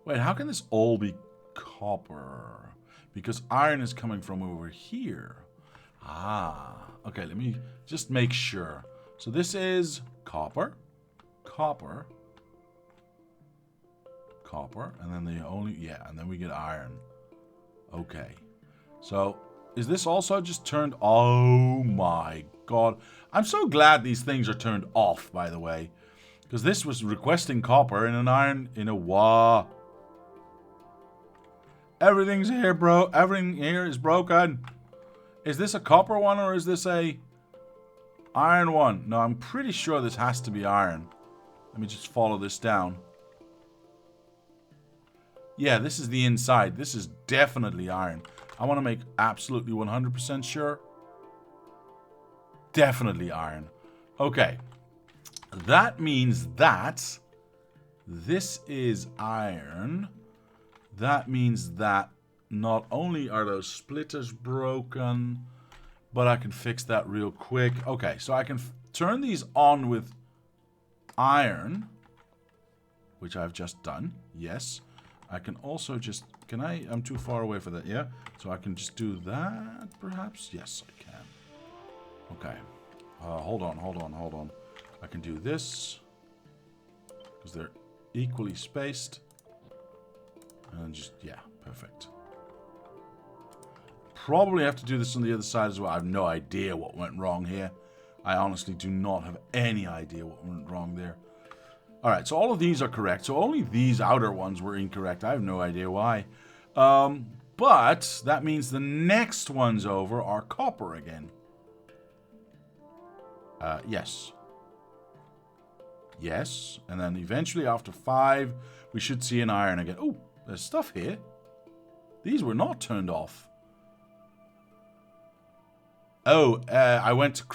[SPEAKER 1] Wait, how can this all be copper? Because iron is coming from over here. Ah, okay, let me just make sure. So this is copper, copper, copper, and then the only, yeah, and then we get iron. Okay, so is this also just turned? Oh my god. I'm so glad these things are turned off, by the way. Because this was requesting copper in an iron, in a wah. Everything's here, bro. Everything here is broken. Is this a copper one or is this a iron one? No, I'm pretty sure this has to be iron. Let me just follow this down. Yeah, this is the inside. This is definitely iron. I want to make absolutely 100% sure. Definitely iron. Okay. That means that this is iron. That means that not only are those splitters broken, but I can fix that real quick. Okay, so I can turn these on with iron, which I've just done. Yes. I can also just... Can I... I'm too far away for that. Yeah. So I can just do that, perhaps? Yes, I can. Okay. Hold on. I can do this. Because they're equally spaced. And just... Yeah, perfect. Probably have to do this on the other side as well. I have no idea what went wrong here. I honestly do not have any idea what went wrong there. Alright, so all of these are correct. So only these outer ones were incorrect. I have no idea why. But that means the next ones over are copper again. Yes. Yes. And then eventually after 5, we should see an iron again. Oh, there's stuff here. These were not turned off. Oh, I went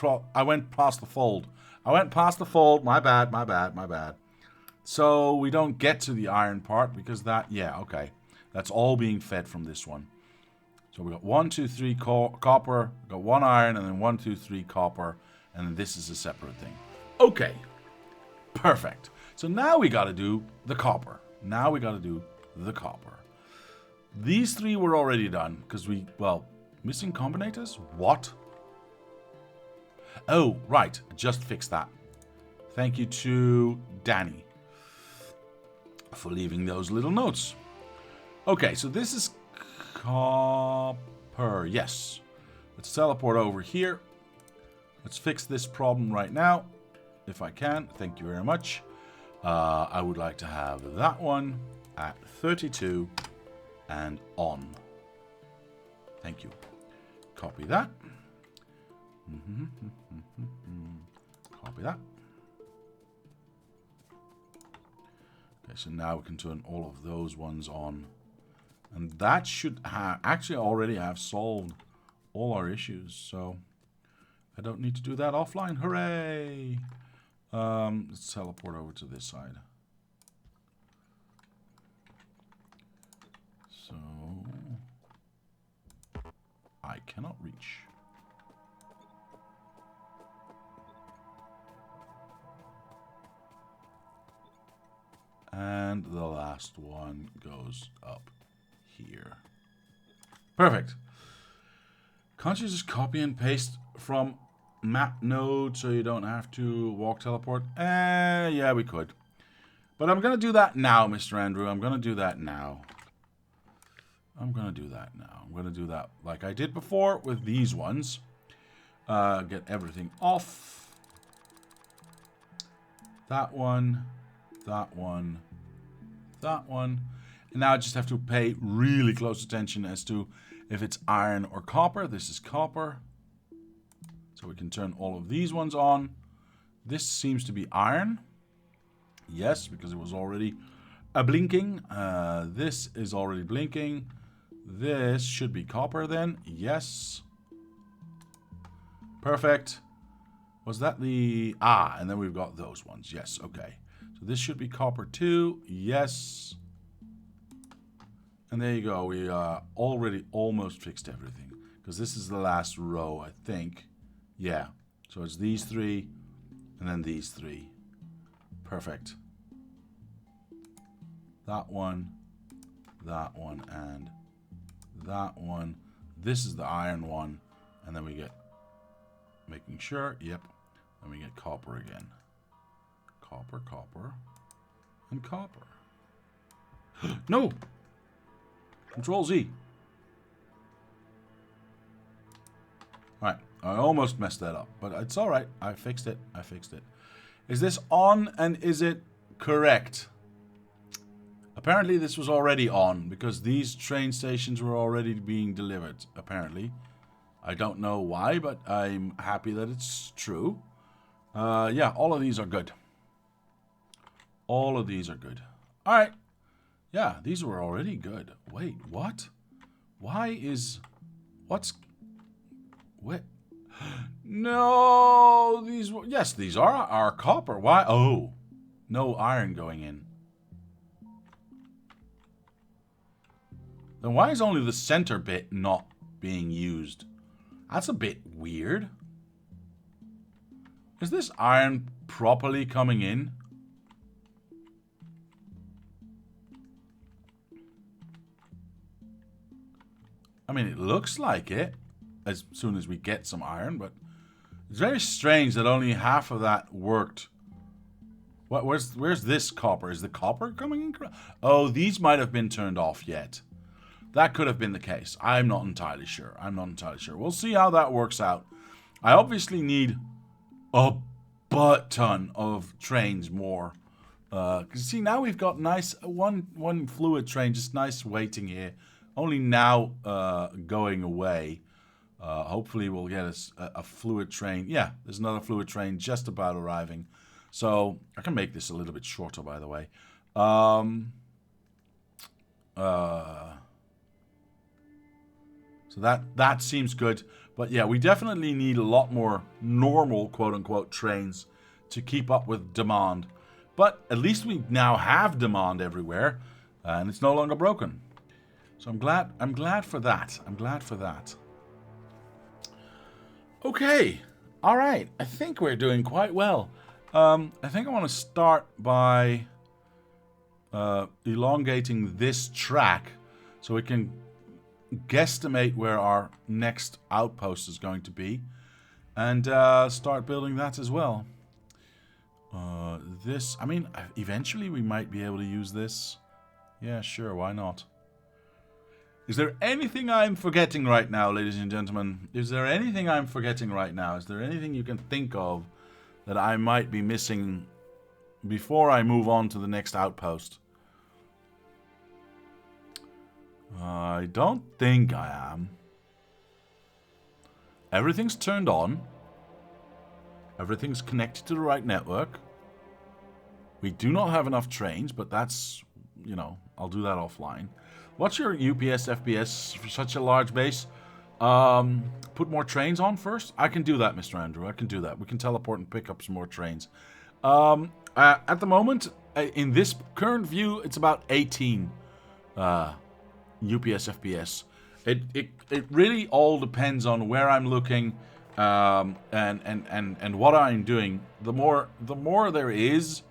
[SPEAKER 1] past the fold. I went past the fold. My bad. So we don't get to the iron part because that, yeah, okay. That's all being fed from this one. So we got 1, 2, 3 copper, we got 1 iron, and then 1, 2, 3 copper. And this is a separate thing. Okay. Perfect. So now we got to do the copper. Now we got to do the copper. These three were already done because we, well, missing combinators? What? Oh, right. Just fixed that. Thank you to Danny for leaving those little notes. Okay, so this is copper. Yes. Let's teleport over here. Let's fix this problem right now, if I can. Thank you very much. I would like to have that one at 32 and on. Thank you. Copy that. Copy that. Okay, so now we can turn all of those ones on. And that should actually already have solved all our issues. So I don't need to do that offline. Hooray! Let's teleport over to this side. So I cannot reach. And the last one goes up here. Perfect. Can't you just copy and paste from map node so you don't have to walk teleport? Yeah, we could. But I'm going to do that now, Mr. Andrew. I'm going to do that now. I'm going to do that now. I'm going to do that like I did before with these ones. Get everything off. That one. That one. That one. And now I just have to pay really close attention as to if it's iron or copper. This is copper. So we can turn all of these ones on. This seems to be iron. Yes, because it was already blinking. This is already blinking. This should be copper then. Yes. Perfect. Was that the... Ah, and then we've got those ones. Yes, okay. So this should be copper too. Yes. And there you go. We already almost fixed everything. Because this is the last row, I think. Yeah. So it's these three. And then these three. Perfect. That one. That one. And that one. This is the iron one. And then we get... Making sure. Yep. And we get copper again. Copper, copper. And copper. No! Control Z. Alright, I almost messed that up, but it's alright. I fixed it. I fixed it. Is this on and is it correct? Apparently this was already on because these train stations were already being delivered, apparently. I don't know why, but I'm happy that it's true. Yeah, all of these are good. All of these are good. Alright. Yeah, these were already good. Wait, what? Why is... What's... What? No, these... Yes, these are copper. Why? Oh, no iron going in. Then why is only the center bit not being used? That's a bit weird. Is this iron properly coming in? I mean, it looks like it as soon as we get some iron, but it's very strange that only half of that worked. What? Where's this copper? Is the copper coming in? Oh, these might have been turned off yet. That could have been the case. I'm not entirely sure. I'm not entirely sure. We'll see how that works out. I obviously need a butt ton of trains more. Because see, now we've got nice one fluid train, just nice waiting here. Only now going away. Hopefully we'll get a fluid train. Yeah, there's another fluid train just about arriving. So I can make this a little bit shorter, by the way. So that seems good. But yeah, we definitely need a lot more normal, quote-unquote, trains to keep up with demand. But at least we now have demand everywhere, and it's no longer broken. So I'm glad for that. I'm glad for that. Okay. All right, I think we're doing quite well. I think I want to start by elongating this track so we can guesstimate where our next outpost is going to be and start building that as well. I mean, eventually we might be able to use this. Yeah, sure, why not? Is there anything I'm forgetting right now, ladies and gentlemen? Is there anything I'm forgetting right now? Is there anything you can think of that I might be missing before I move on to the next outpost? I don't think I am. Everything's turned on. Everything's connected to the right network. We do not have enough trains, but that's, you know, I'll do that offline. What's your UPS FPS for such a large base? Put more trains on first? I can do that, Mr. Andrew. I can do that. We can teleport and pick up some more trains. At the moment, in this current view, it's about 18 UPS FPS. It really all depends on where I'm looking and what I'm doing. The more there is,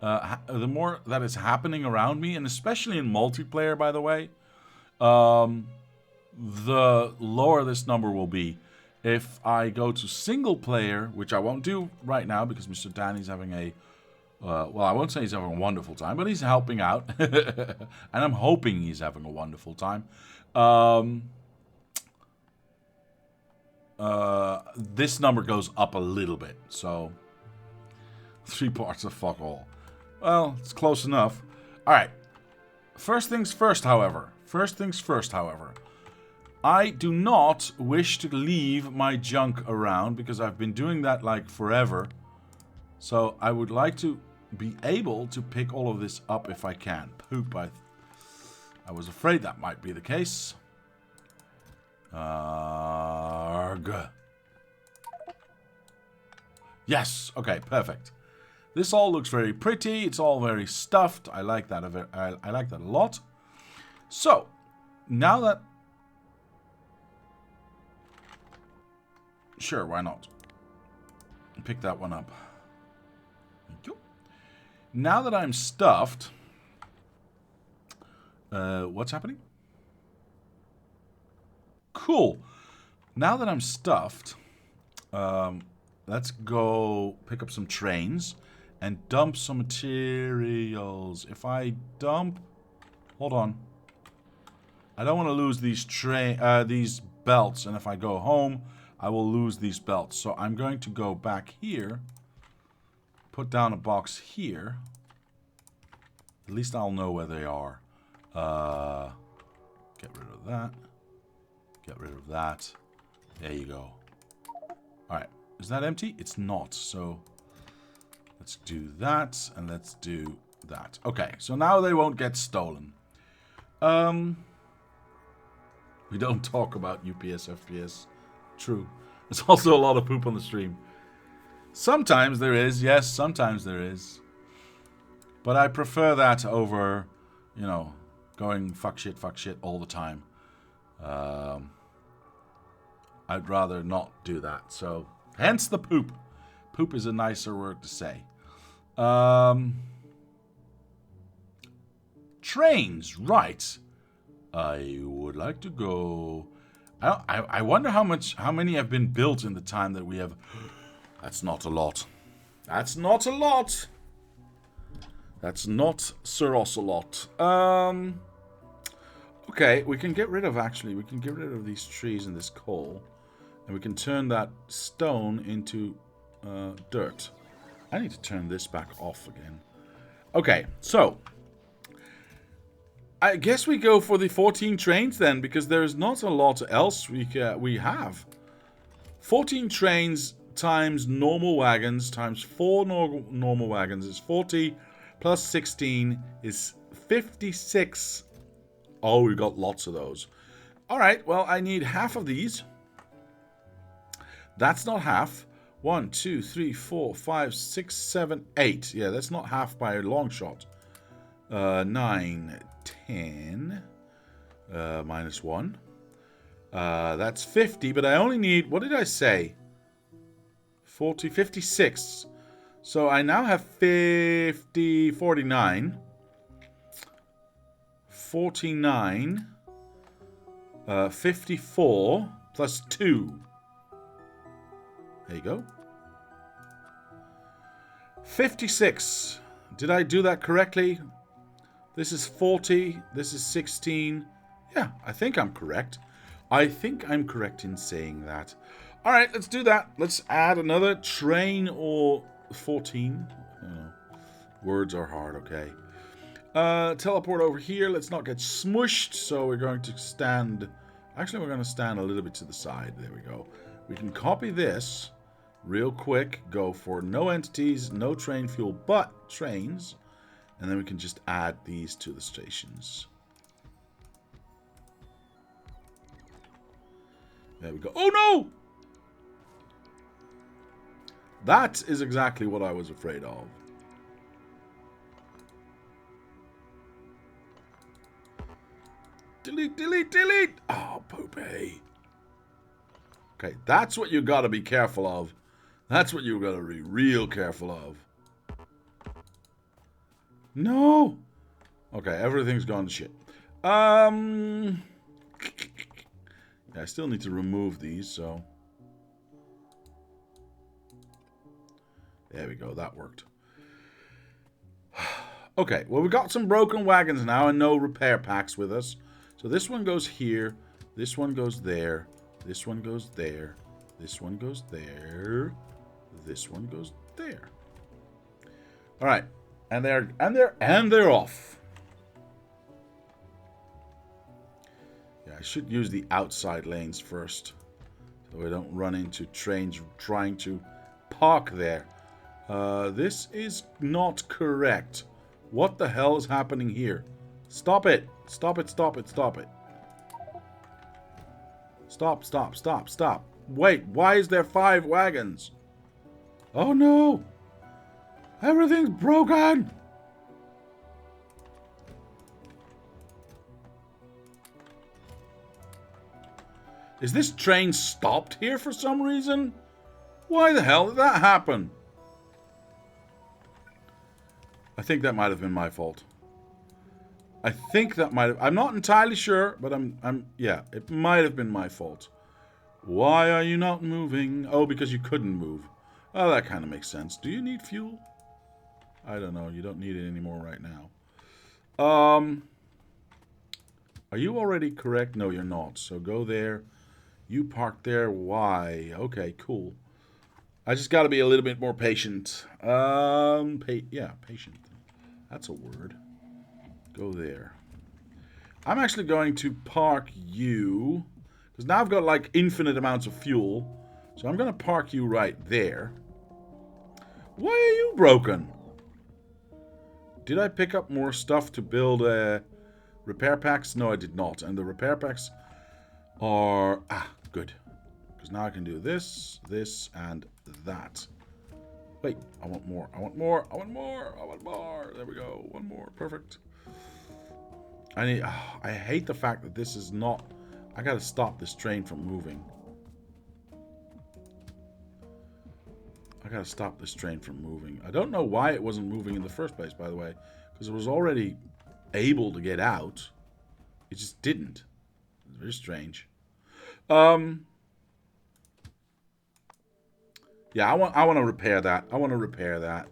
[SPEAKER 1] the more that is happening around me, and especially in multiplayer, by the way, the lower this number will be. If I go to single player, which I won't do right now because Mr. Danny's having a, well, I won't say he's having a wonderful time, but he's helping out. And I'm hoping he's having a wonderful time. This number goes up a little bit, so 3 parts of fuck all. Well, it's close enough. Alright. First things first, however. I do not wish to leave my junk around because I've been doing that like forever. So I would like to be able to pick all of this up if I can. Poop, I was afraid that might be the case. Arg. Yes, okay, perfect. This all looks very pretty. It's all very stuffed. I like that. I like that a lot. So, now that... Sure, why not? Pick that one up. Thank you. Now that I'm stuffed... what's happening? Cool. Now that I'm stuffed... let's go pick up some trains and dump some materials. If I dump... Hold on. I don't want to lose these belts, and if I go home, I will lose these belts. So I'm going to go back here, put down a box here. At least I'll know where they are. Get rid of that. Get rid of that. There you go. Alright. Is that empty? It's not. So let's do that, and let's do that. Okay, so now they won't get stolen. We don't talk about UPS FPS. True. There's also a lot of poop on the stream. Sometimes there is, yes, sometimes there is. But I prefer that over, you know, going fuck shit all the time. I'd rather not do that, so... Hence the poop. Poop is a nicer word to say. Trains, right. I would like to go... I wonder how many have been built in the time that we have... That's not a lot. That's not a lot. That's not Sir Ocelot. Okay, we can get rid of, actually, we can get rid of these trees and this coal. And we can turn that stone into dirt. I need to turn this back off again. Okay, so... I guess we go for the 14 trains then, because there's not a lot else we have. 14 trains times normal wagons times 4 normal wagons is 40, plus 16 is 56. Oh, we got lots of those. Alright, well, I need half of these. That's not half. 1, 2, 3, 4, 5, 6, 7, 8. Yeah, that's not half by a long shot. 9, 10, minus 1. That's 50, but I only need... What did I say? 40, 56. So I now have 50, 49. 49. 54 plus 2. There you go. 56. Did I do that correctly? This is 40. This is 16. Yeah, I think I'm correct. I think I'm correct in saying that. All right, let's do that. Let's add another train or 14. Words are hard, okay. Teleport over here. Let's not get smushed. So we're going to stand... Actually, we're going to stand a little bit to the side. There we go. We can copy this real quick. Go for no entities, no train fuel, but trains. And then we can just add these to the stations. There we go. Oh, no! That is exactly what I was afraid of. Delete, delete, delete! Oh, poopy. Okay, that's what you gotta be careful of. That's what you gotta be real careful of. No! Okay, everything's gone to shit. Yeah, I still need to remove these, so... There we go, that worked. Okay, well, we got some broken wagons now and no repair packs with us. So this one goes here, this one goes there, this one goes there, this one goes there, this one goes there. All right, and they're off. Yeah, I should use the outside lanes first, so we don't run into trains trying to park there. This is not correct. What the hell is happening here? Stop it! Stop it, stop it, stop it. Stop, stop, stop, stop. Wait, why is there 5 wagons? Oh no! Everything's broken! Is this train stopped here for some reason? Why the hell did that happen? I think that might have been my fault. I think that might have... I'm not entirely sure, but yeah, it might have been my fault. Why are you not moving? Oh, because you couldn't move. Oh, that kind of makes sense. Do you need fuel? I don't know. You don't need it anymore right now. Are you already correct? No, you're not. So go there. You park there. Why? Okay, cool. I just got to be a little bit more patient. Yeah, patient. That's a word. Go there. I'm actually going to park you, because now I've got like infinite amounts of fuel. So I'm going to park you right there. Why are you broken? Did I pick up more stuff to build repair packs? No, I did not. And the repair packs are... good. Because now I can do this, this, and that. Wait, I want more. I want more. I want more. I want more. There we go. One more. Perfect. I hate the fact that this is not... I gotta stop this train from moving. I gotta stop this train from moving. I don't know why it wasn't moving in the first place, by the way. Because it was already able to get out. It just didn't. It's very strange. Yeah, I want to repair that. I want to repair that.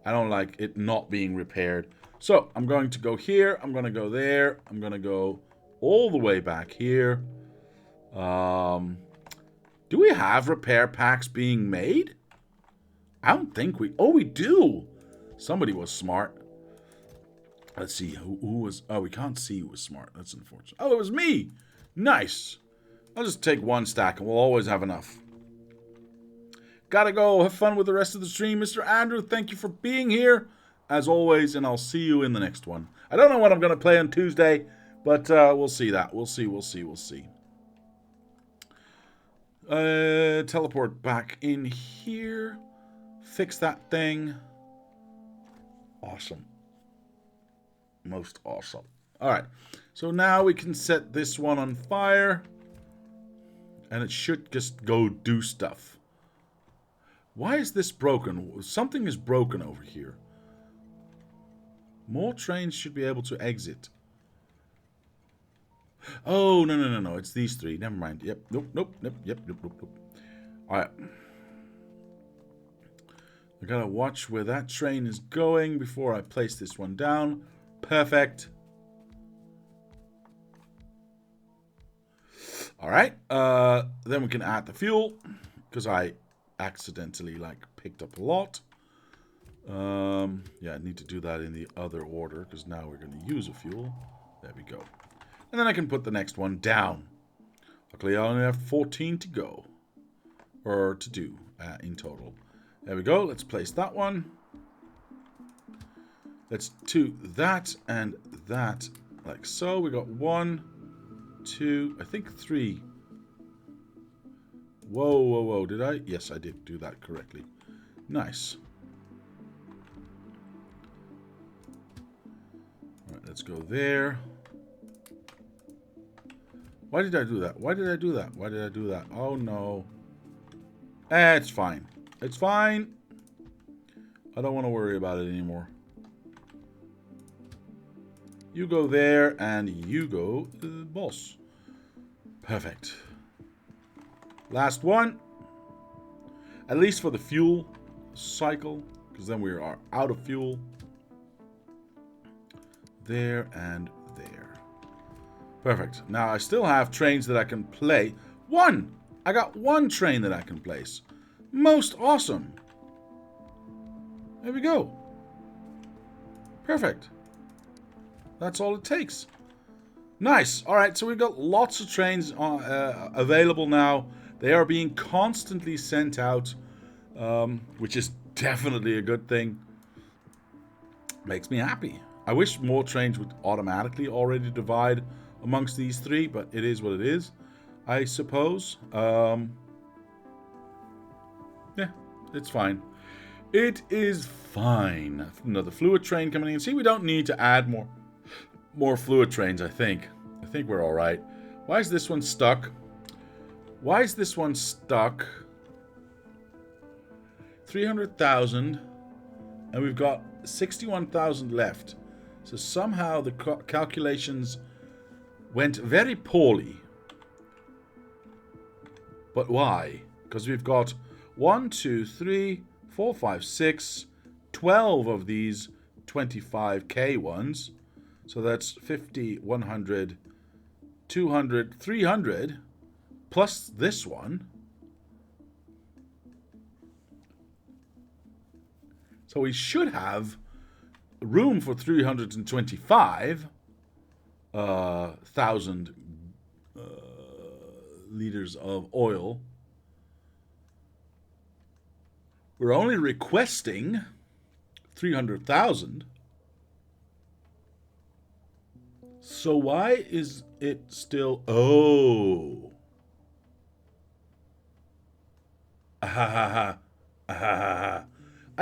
[SPEAKER 1] I don't like it not being repaired. So, I'm going to go here. I'm going to go there. I'm going to go all the way back here. Do we have repair packs being made? I don't think we... Oh, we do. Somebody was smart. Let's see. Who was... Oh, we can't see who was smart. That's unfortunate. Oh, it was me. Nice. I'll just take 1 stack and we'll always have enough. Gotta go. Have fun with the rest of the stream. Mr. Andrew, thank you for being here, as always, and I'll see you in the next one. I don't know what I'm going to play on Tuesday, but we'll see that. We'll see, we'll see, we'll see. Teleport back in here. Fix that thing. Awesome. Most awesome. All right. So now we can set this one on fire. And it should just go do stuff. Why is this broken? Something is broken over here. More trains should be able to exit. Oh, no, no, no, no. It's these three. Never mind. Yep. Nope, nope, nope, yep, nope, nope, nope. Alright. I gotta watch where that train is going before I place this one down. Perfect. Alright. Then we can add the fuel. Because I accidentally, picked up a lot. Yeah, I need to do that in the other order. Because now we're going to use a fuel. There we go. And then I can put the next one down. Luckily, I only have 14 to go. Or to do in total. There we go. Let's place that one. Let's do that and that. Like so. We got 1, 2, I think 3. Whoa, whoa, whoa. Did I? Yes, I did do that correctly. Nice. Alright, let's go there. Why did I do that? Why did I do that? Why did I do that? Oh, no. It's fine. It's fine. I don't want to worry about it anymore. You go there, and you go boss. Perfect. Last one. At least for the fuel cycle, because then we are out of fuel. There and there. Perfect. Now I still have trains that I can play. One! I got one train that I can place. Most awesome. There we go. Perfect. That's all it takes. Nice. Alright, so we've got lots of trains available now. They are being constantly sent out, which is definitely a good thing. Makes me happy. I wish more trains would automatically already divide amongst these three, but it is what it is, I suppose. Yeah, it's fine. It is fine. Another fluid train coming in. See, we don't need to add more fluid trains, I think. I think we're all right. Why is this one stuck? Why is this one stuck? 300,000, and we've got 61,000 left. So somehow the calculations went very poorly. But why? Because we've got 1, 2, 3, 4, 5, 6, 12 of these 25k ones. So that's 50, 100, 200, 300, plus this one. So we should have room for 325,000 liters of oil. We're only requesting 300,000. So why is it still... Oh. I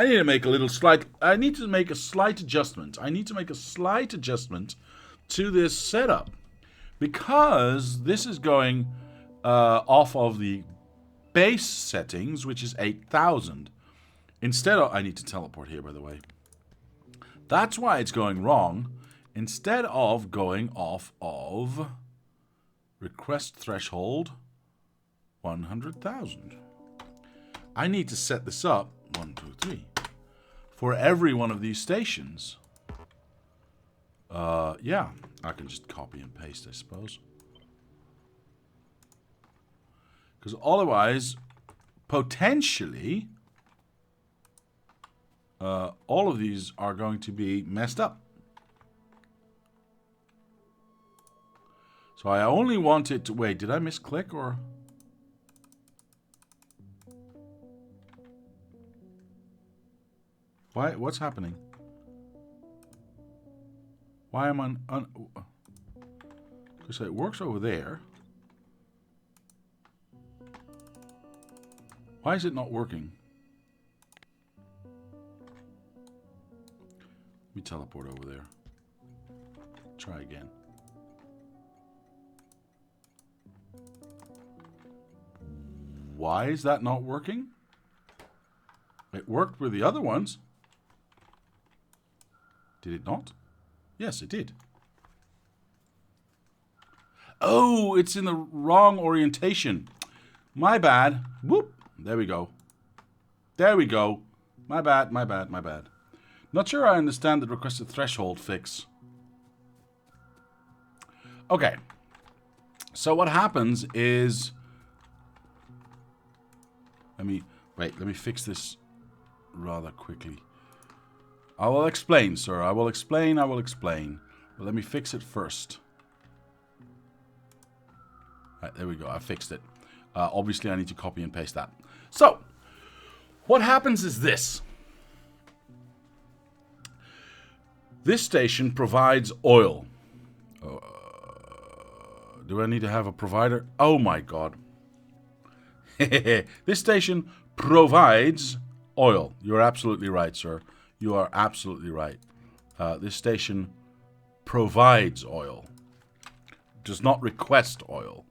[SPEAKER 1] need to make a slight adjustment. I need to make a slight adjustment to this setup. Because this is going off of the base settings, which is 8,000. Instead of... I need to teleport here, by the way. That's why it's going wrong. Instead of going off of request threshold 100,000. I need to set this up 1, 2, 3 for every one of these stations. Yeah, I can just copy and paste, I suppose. Because otherwise, potentially, all of these are going to be messed up. So I only want it to... Wait, did I misclick or... Why? What's happening? Why am I... Because it works over there. Why is it not working? Let me teleport over there. Try again. Why is that not working? worked with the other ones. Did it not? Yes, it did. Oh, it's in the wrong orientation. My bad. Whoop. There we go. There we go. My bad, my bad, my bad. Not sure I understand the requested threshold fix. Okay. So what happens is... Let me fix this rather quickly. I will explain, sir. I will explain. But let me fix it first. Right, there we go. I fixed it. Obviously, I need to copy and paste that. So, what happens is this. This station provides oil. Do I need to have a provider? Oh my god. This station provides oil. You're absolutely right, sir. You are absolutely right. This station provides oil. Does not request oil.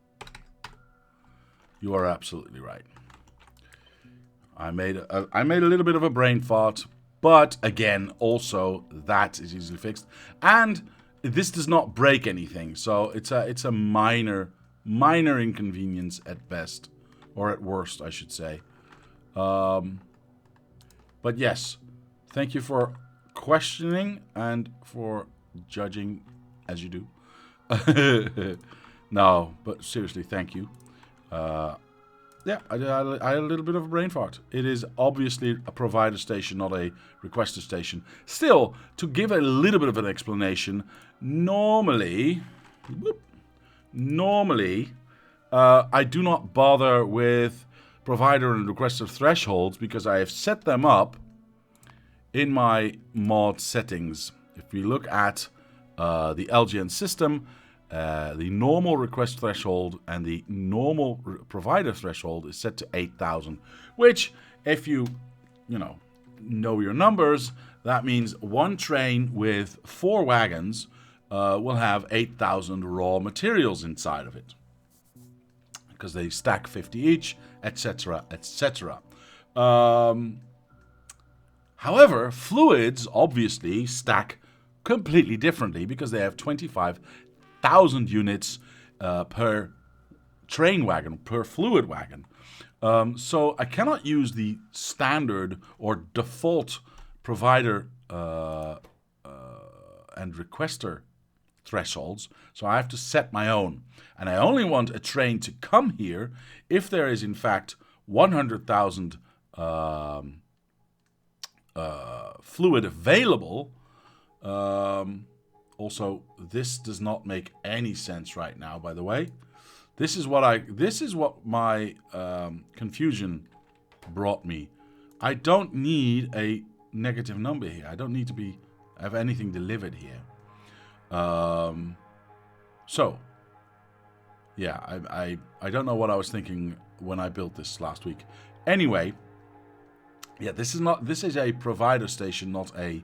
[SPEAKER 1] You are absolutely right. I made a little bit of a brain fart, but again, also that is easily fixed. And this does not break anything, so it's a minor inconvenience at best, or at worst, I should say. But yes, thank you for questioning and for judging as you do. No, but seriously, thank you. Yeah, I had a little bit of a brain fart. It is obviously a provider station, not a requester station. Still, to give a little bit of an explanation, normally, I do not bother with provider and requester thresholds because I have set them up in my mod settings. If we look at the LGN system, the normal request threshold and the normal provider threshold is set to 8,000, which, if you know your numbers, that means one train with 4 wagons will have 8,000 raw materials inside of it, because they stack 50 each, etc., etc. However, fluids obviously stack completely differently because they have 25,000 units per train wagon, per fluid wagon. So I cannot use the standard or default provider and requester thresholds. So I have to set my own. And I only want a train to come here if there is in fact 100,000 fluid available. Also, this does not make any sense right now, by the way. This is what my confusion brought me. I don't need a negative number here. I don't need to have anything delivered here. So, yeah, I don't know what I was thinking when I built this last week. Anyway, yeah, this is a provider station, not a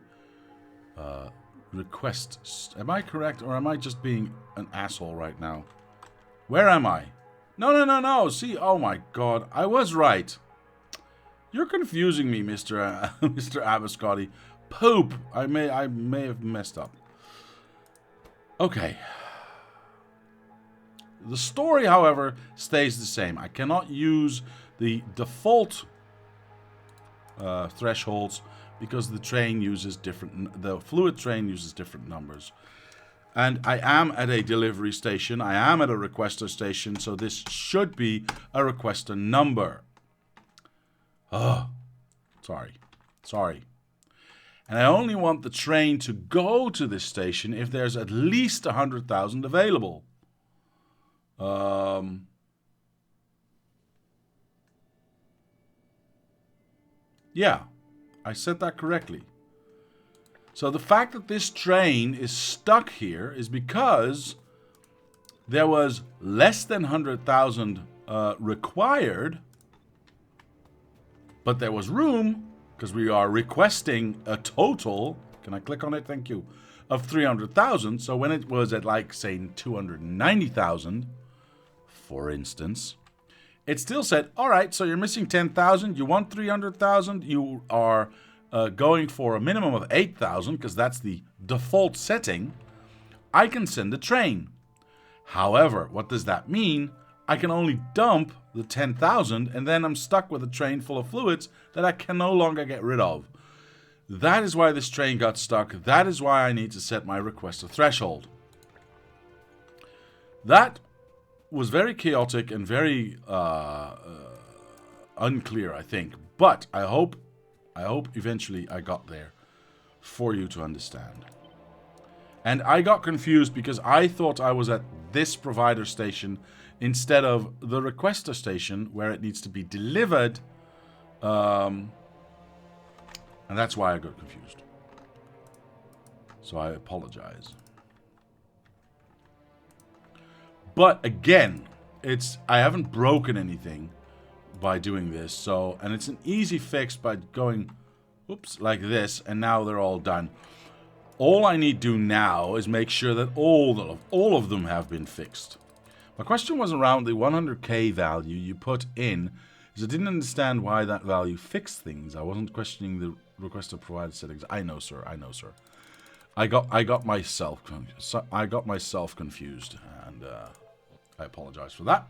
[SPEAKER 1] request. Am I correct, or am I just being an asshole right now? Where am I? No. See, oh my god, I was right. You're confusing me, Mr. Abascotti. Poop. I may have messed up. Okay. The story, however, stays the same. I cannot use the default thresholds because the fluid train uses different numbers. And I am at a delivery station. I am at a requester station, so this should be a requester number. Oh, sorry. And I only want the train to go to this station if there's at least 100,000 available. Yeah, I said that correctly. So the fact that this train is stuck here is because there was less than 100,000 required, but there was room because we are requesting a total, can I click on it? Thank you, of 300,000. So when it was at, like, say, 290,000, for instance, it still said, all right, so you're missing 10,000. You want 300,000. You are going for a minimum of 8,000 because that's the default setting. I can send a train. However, what does that mean? I can only dump the 10,000 and then I'm stuck with a train full of fluids that I can no longer get rid of. That is why this train got stuck. That is why I need to set my requester threshold. That was very chaotic and very unclear, I think. But I hope eventually I got there for you to understand. And I got confused because I thought I was at this provider station instead of the requester station where it needs to be delivered. And that's why I got confused. So I apologize. But again, I haven't broken anything by doing this. So, and it's an easy fix by going, oops, like this, and now they're all done. All I need to do now is make sure that all of them have been fixed. My question was around the 100k value you put in, because I didn't understand why that value fixed things. I wasn't questioning the requester provided settings. I know, sir. I got myself confused, and I apologize for that.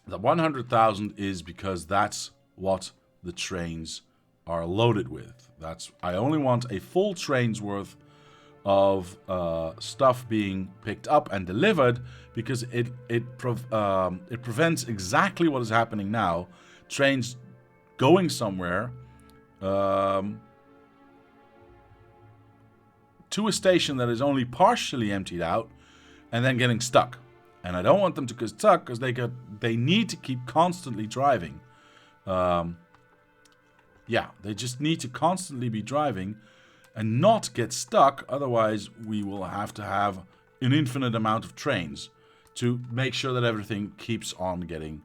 [SPEAKER 1] The 100,000 is because that's what the trains are loaded with. I only want a full train's worth of stuff being picked up and delivered because it prevents exactly what is happening now. Trains going somewhere to a station that is only partially emptied out and then getting stuck. And I don't want them to get stuck because they need to keep constantly driving. Yeah, they just need to constantly be driving and not get stuck. Otherwise, we will have to have an infinite amount of trains to make sure that everything keeps on getting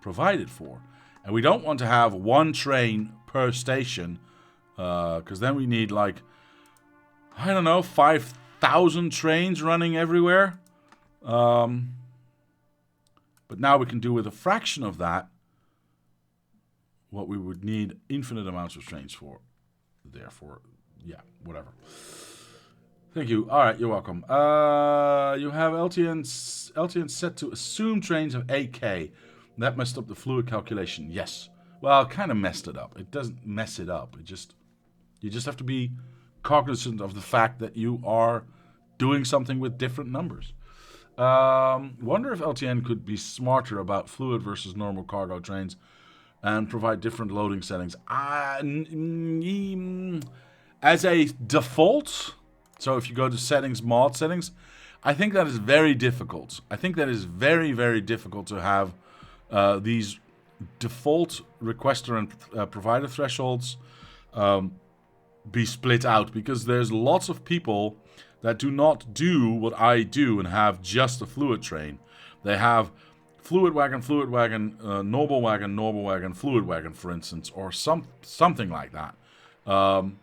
[SPEAKER 1] provided for. And we don't want to have one train per station because then we need like, I don't know, 5,000 trains running everywhere. But now we can do with a fraction of that what we would need infinite amounts of trains for. Therefore, yeah, whatever. Thank you. All right, you're welcome. You have LTN set to assume trains of 8K. That messed up the fluid calculation. Yes. Well, kind of messed it up. It doesn't mess it up. You just have to be cognizant of the fact that you are doing something with different numbers. Wonder if LTN could be smarter about fluid versus normal cargo trains and provide different loading settings. As a default, so if you go to settings, mod settings, I think that is very difficult. I think that is very, very difficult to have these default requester and provider thresholds be split out, because there's lots of people that do not do what I do and have just a fluid train. They have fluid wagon, normal wagon, fluid wagon, for instance, or something like that. And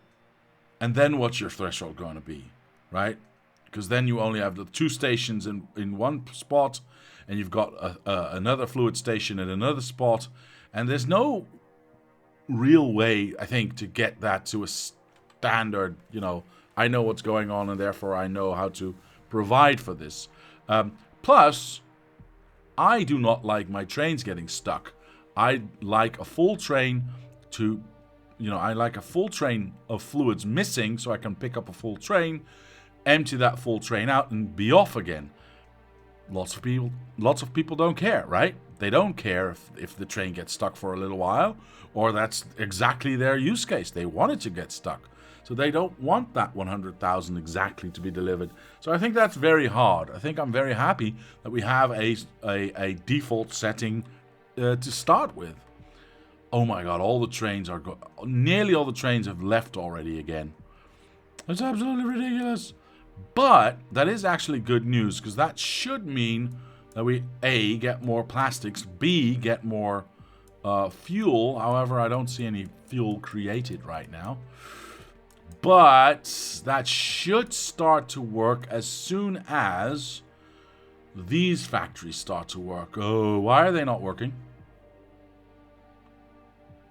[SPEAKER 1] then what's your threshold going to be, right? Because then you only have the two stations in one spot, and you've got another fluid station in another spot, and there's no real way, I think, to get that to a standard, I know what's going on, and therefore I know how to provide for this. Plus, I do not like my trains getting stuck. I like a full train I like a full train of fluids missing so I can pick up a full train, empty that full train out, and be off again. Lots of people don't care, right? They don't care if the train gets stuck for a little while, or that's exactly their use case. They want it to get stuck. So they don't want that 100,000 exactly to be delivered. So I think that's very hard. I think I'm very happy that we have a default setting to start with. Oh my god, nearly all the trains have left already again. That's absolutely ridiculous. But that is actually good news, because that should mean that we A, get more plastics, B, get more fuel. However, I don't see any fuel created right now. But that should start to work as soon as these factories start to work. Oh, why are they not working?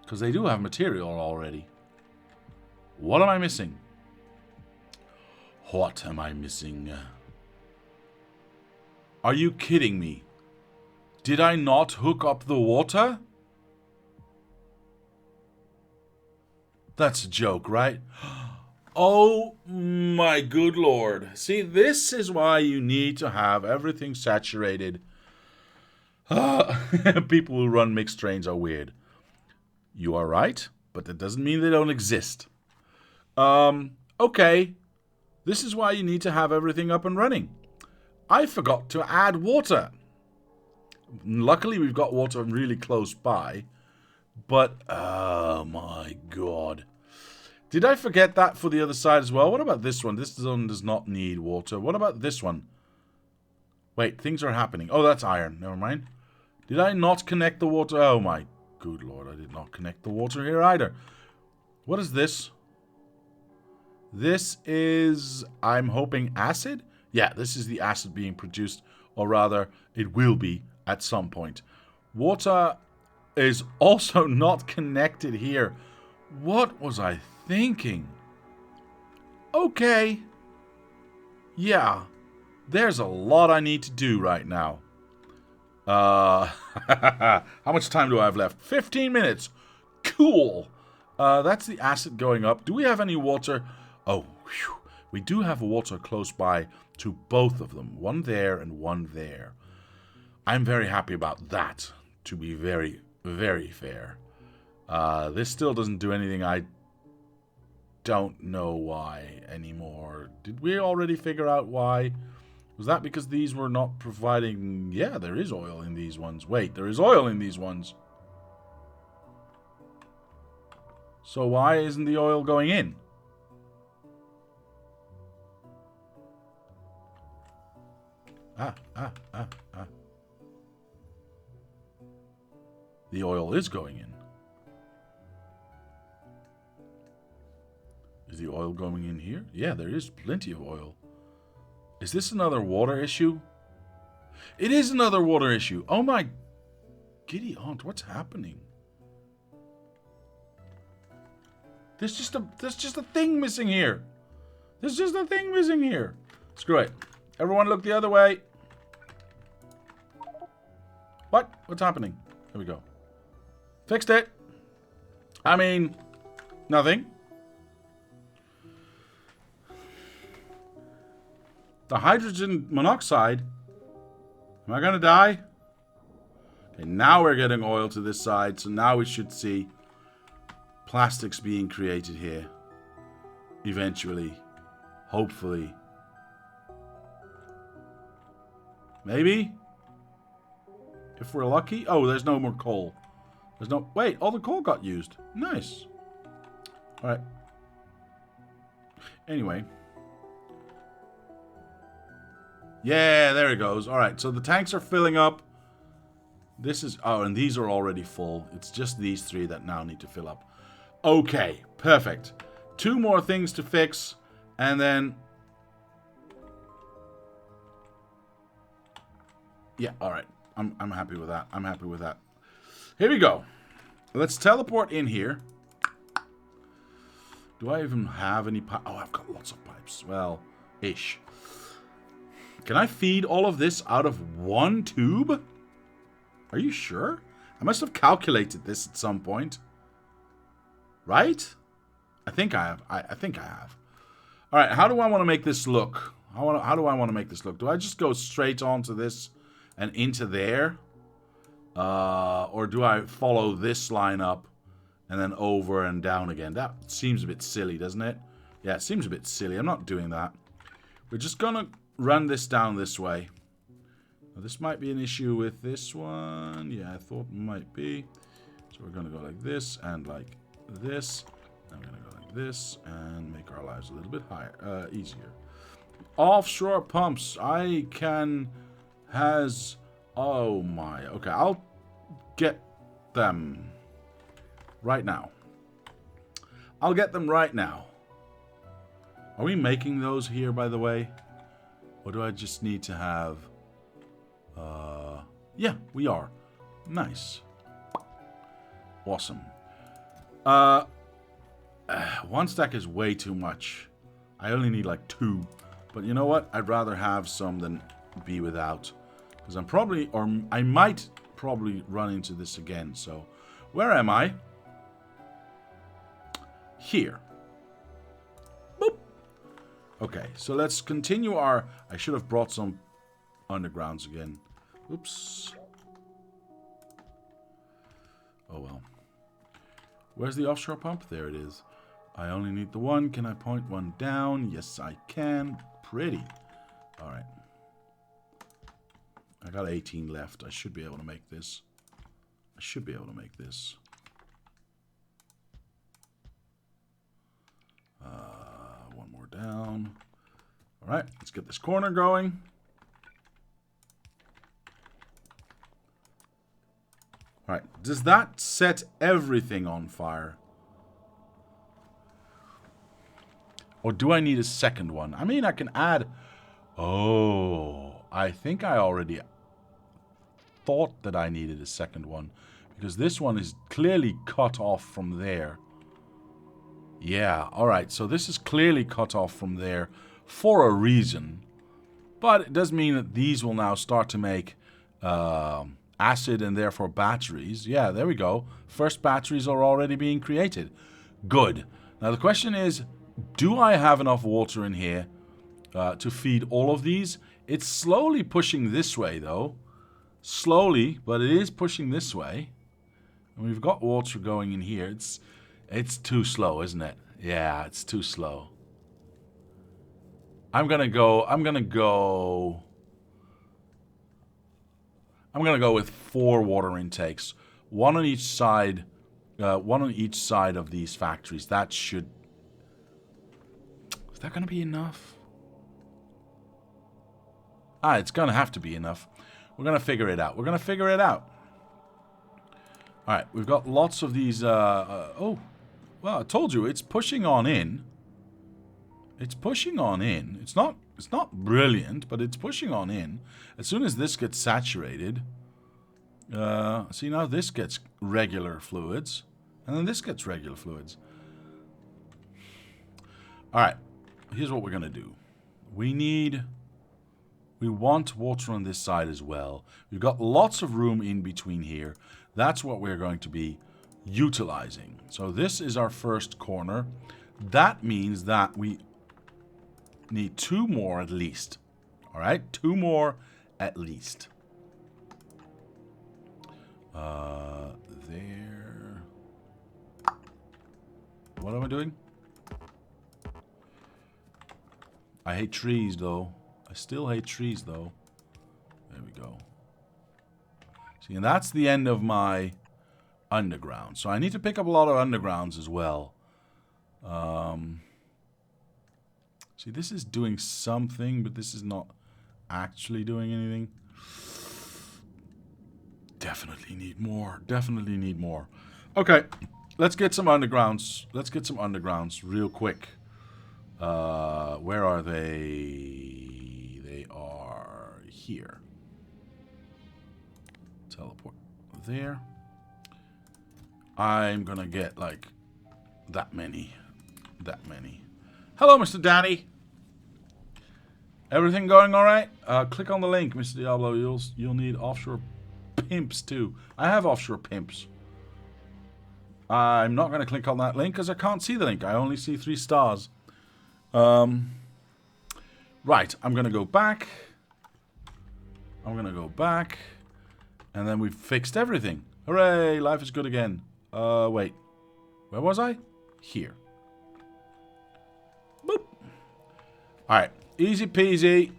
[SPEAKER 1] Because they do have material already. What am I missing? What am I missing? Are you kidding me? Did I not hook up the water? That's a joke, right? Oh my good lord. See, this is why you need to have everything saturated. People who run mixed trains are weird. You are right, but that doesn't mean they don't exist. Okay. This is why you need to have everything up and running. I forgot to add water. Luckily, we've got water really close by. But, oh my god. Did I forget that for the other side as well? What about this one? This zone does not need water. What about this one? Wait, things are happening. Oh, that's iron. Never mind. Did I not connect the water? Oh my good lord, I did not connect the water here either. What is this? This is, I'm hoping, acid? Yeah, this is the acid being produced. Or rather, it will be at some point. Water is also not connected here. What was I thinking? Okay. Yeah. There's a lot I need to do right now. How much time do I have left? 15 minutes. Cool. That's the acid going up. Do we have any water? Oh, whew. We do have water close by to both of them. One there and one there. I'm very happy about that, to be very, very fair. This still doesn't do anything. I don't know why anymore. Did we already figure out why? Was that because these were not providing... Yeah, there is oil in these ones. Wait, there is oil in these ones. So why isn't the oil going in? The oil is going in. Is the oil going in here? Yeah, there is plenty of oil. Is this another water issue? It is another water issue. Oh my giddy aunt, what's happening? There's just a thing missing here. There's just a thing missing here. Screw it. Everyone look the other way. What? What's happening? There we go. Fixed it. I mean, nothing. The hydrogen monoxide. Am I gonna die? Okay, now we're getting oil to this side, so now we should see plastics being created here. Eventually. Hopefully. Maybe? If we're lucky. Oh, there's no more coal. There's no... Wait, all the coal got used. Nice. Alright. Anyway. Yeah, there it goes. Alright, so the tanks are filling up. This is... Oh, and these are already full. It's just these three that now need to fill up. Okay, perfect. 2 more things to fix. And then... Yeah, alright. I'm happy with that. I'm happy with that. Here we go. Let's teleport in here. Do I even have any pipes? Oh, I've got lots of pipes. Well, ish. Can I feed all of this out of one tube? Are you sure? I must have calculated this at some point. Right? I think I have. I think I have. Alright, how do I want to make this look? How do I want to make this look? Do I just go straight onto this and into there? Or do I follow this line up and then over and down again? That seems a bit silly, doesn't it? Yeah, it seems a bit silly. I'm not doing that. We're just going to run this down this way. Now, this might be an issue with this one. Yeah, I thought it might be. So we're going to go like this and like this. And we're going to go like this and make our lives a little bit higher, easier. Offshore pumps. I can... has... Oh my. Okay, I'll get them right now. I'll get them right now. Are we making those here, by the way? Or do I just need to have... Yeah, we are. Nice. Awesome. One stack is way too much. I only need like 2. But you know what? I'd rather have some than be without. Because I'm probably, or I might probably run into this again. So, where am I? Here. Boop. Okay, so let's continue our... I should have brought some undergrounds again. Oops. Oh well. Where's the offshore pump? There it is. I only need the one. Can I point one down? Yes, I can. Pretty. Alright. I got 18 left. I should be able to make this. I should be able to make this. One more down. Alright, let's get this corner going. Alright, does that set everything on fire? Or do I need a second one? I mean, I can add... Oh, I think I already thought that I needed a second one. Because this one is clearly cut off from there. Yeah, alright, so this is clearly cut off from there for a reason. But it does mean that these will now start to make acid and therefore batteries. Yeah, there we go. First batteries are already being created. Good. Now the question is, do I have enough water in here to feed all of these? It's slowly pushing this way though. Slowly, but it is pushing this way. And we've got water going in here. It's too slow, isn't it? Yeah, it's too slow. I'm gonna go with 4 water intakes. One on each side of these factories. That should... Is that gonna be enough? Ah, it's gonna have to be enough. We're gonna figure it out. We're gonna figure it out. Alright, we've got lots of these, oh, well, I told you, it's pushing on in. It's pushing on in. It's not brilliant, but it's pushing on in. As soon as this gets saturated, see now this gets regular fluids, and then this gets regular fluids. Alright, here's what we're gonna do. We want water on this side as well. We've got lots of room in between here. That's what we're going to be utilizing. So this is our first corner. That means that we need 2 more at least. Alright, 2 more at least. There. What am I doing? I hate trees though. I still hate trees though. There we go. See, and that's the end of my underground. So I need to pick up a lot of undergrounds as well. See, this is doing something, but this is not actually doing anything. Definitely need more. Definitely need more. Okay, let's get some undergrounds. Let's get some undergrounds real quick. Where are they? They are here. Teleport there. I'm gonna get like that many. That many. Hello, Mr. Daddy. Everything going all right? Click on the link, Mr. Diablo. You'll need offshore pimps too. I have offshore pimps. I'm not going to click on that link because I can't see the link. I only see 3 stars. Right, I'm going to go back. I'm going to go back. And then we've fixed everything. Hooray, life is good again. Wait. Where was I? Here. Boop. Alright, easy peasy.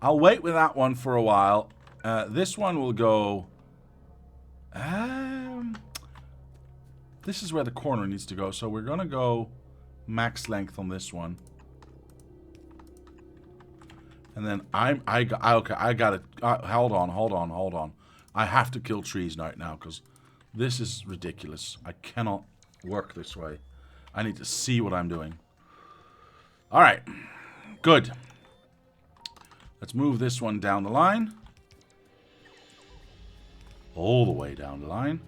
[SPEAKER 1] I'll wait with that one for a while. This one will go... this is where the corner needs to go. So we're going to go max length on this one. And then I got it. Hold on. I have to kill trees right now because this is ridiculous. I cannot work this way. I need to see what I'm doing. All right. Good. Let's move this one down the line. all the way down the line.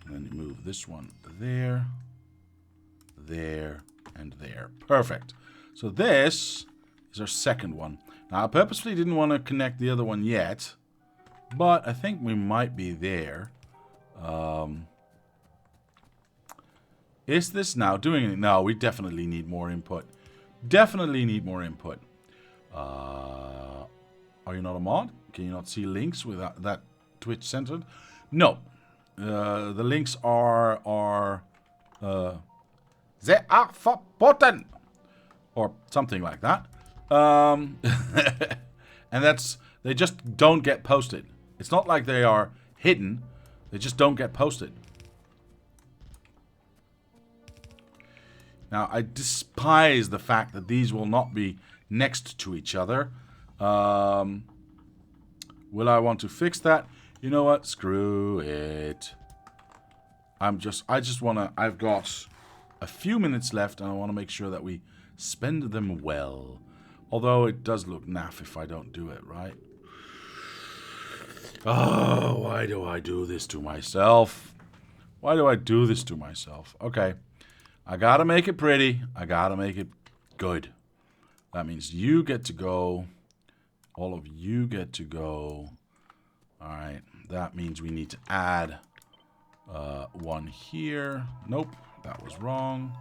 [SPEAKER 1] And then you move this one there, there, and there. Perfect. So this is our second one. Now, I purposefully didn't want to connect the other one yet, but I think we might be there. Is this now doing it? No, we definitely need more input. Definitely need more input. Are you not a mod? Can you not see links with that Twitch centered? No. The links are they are verboten, or something like that. And they just don't get posted. It's not like they are hidden. They just don't get posted. Now, I despise the fact that these will not be next to each other. Will I want to fix that? You know what? Screw it. I've got a few minutes left, and I want to make sure that we spend them well. Although it does look naff if I don't do it, right? Oh, why do I do this to myself? Why do I do this to myself? Okay. I gotta make it pretty. I gotta make it good. That means you get to go. All of you get to go. Alright. That means we need to add one here. Nope. That was wrong.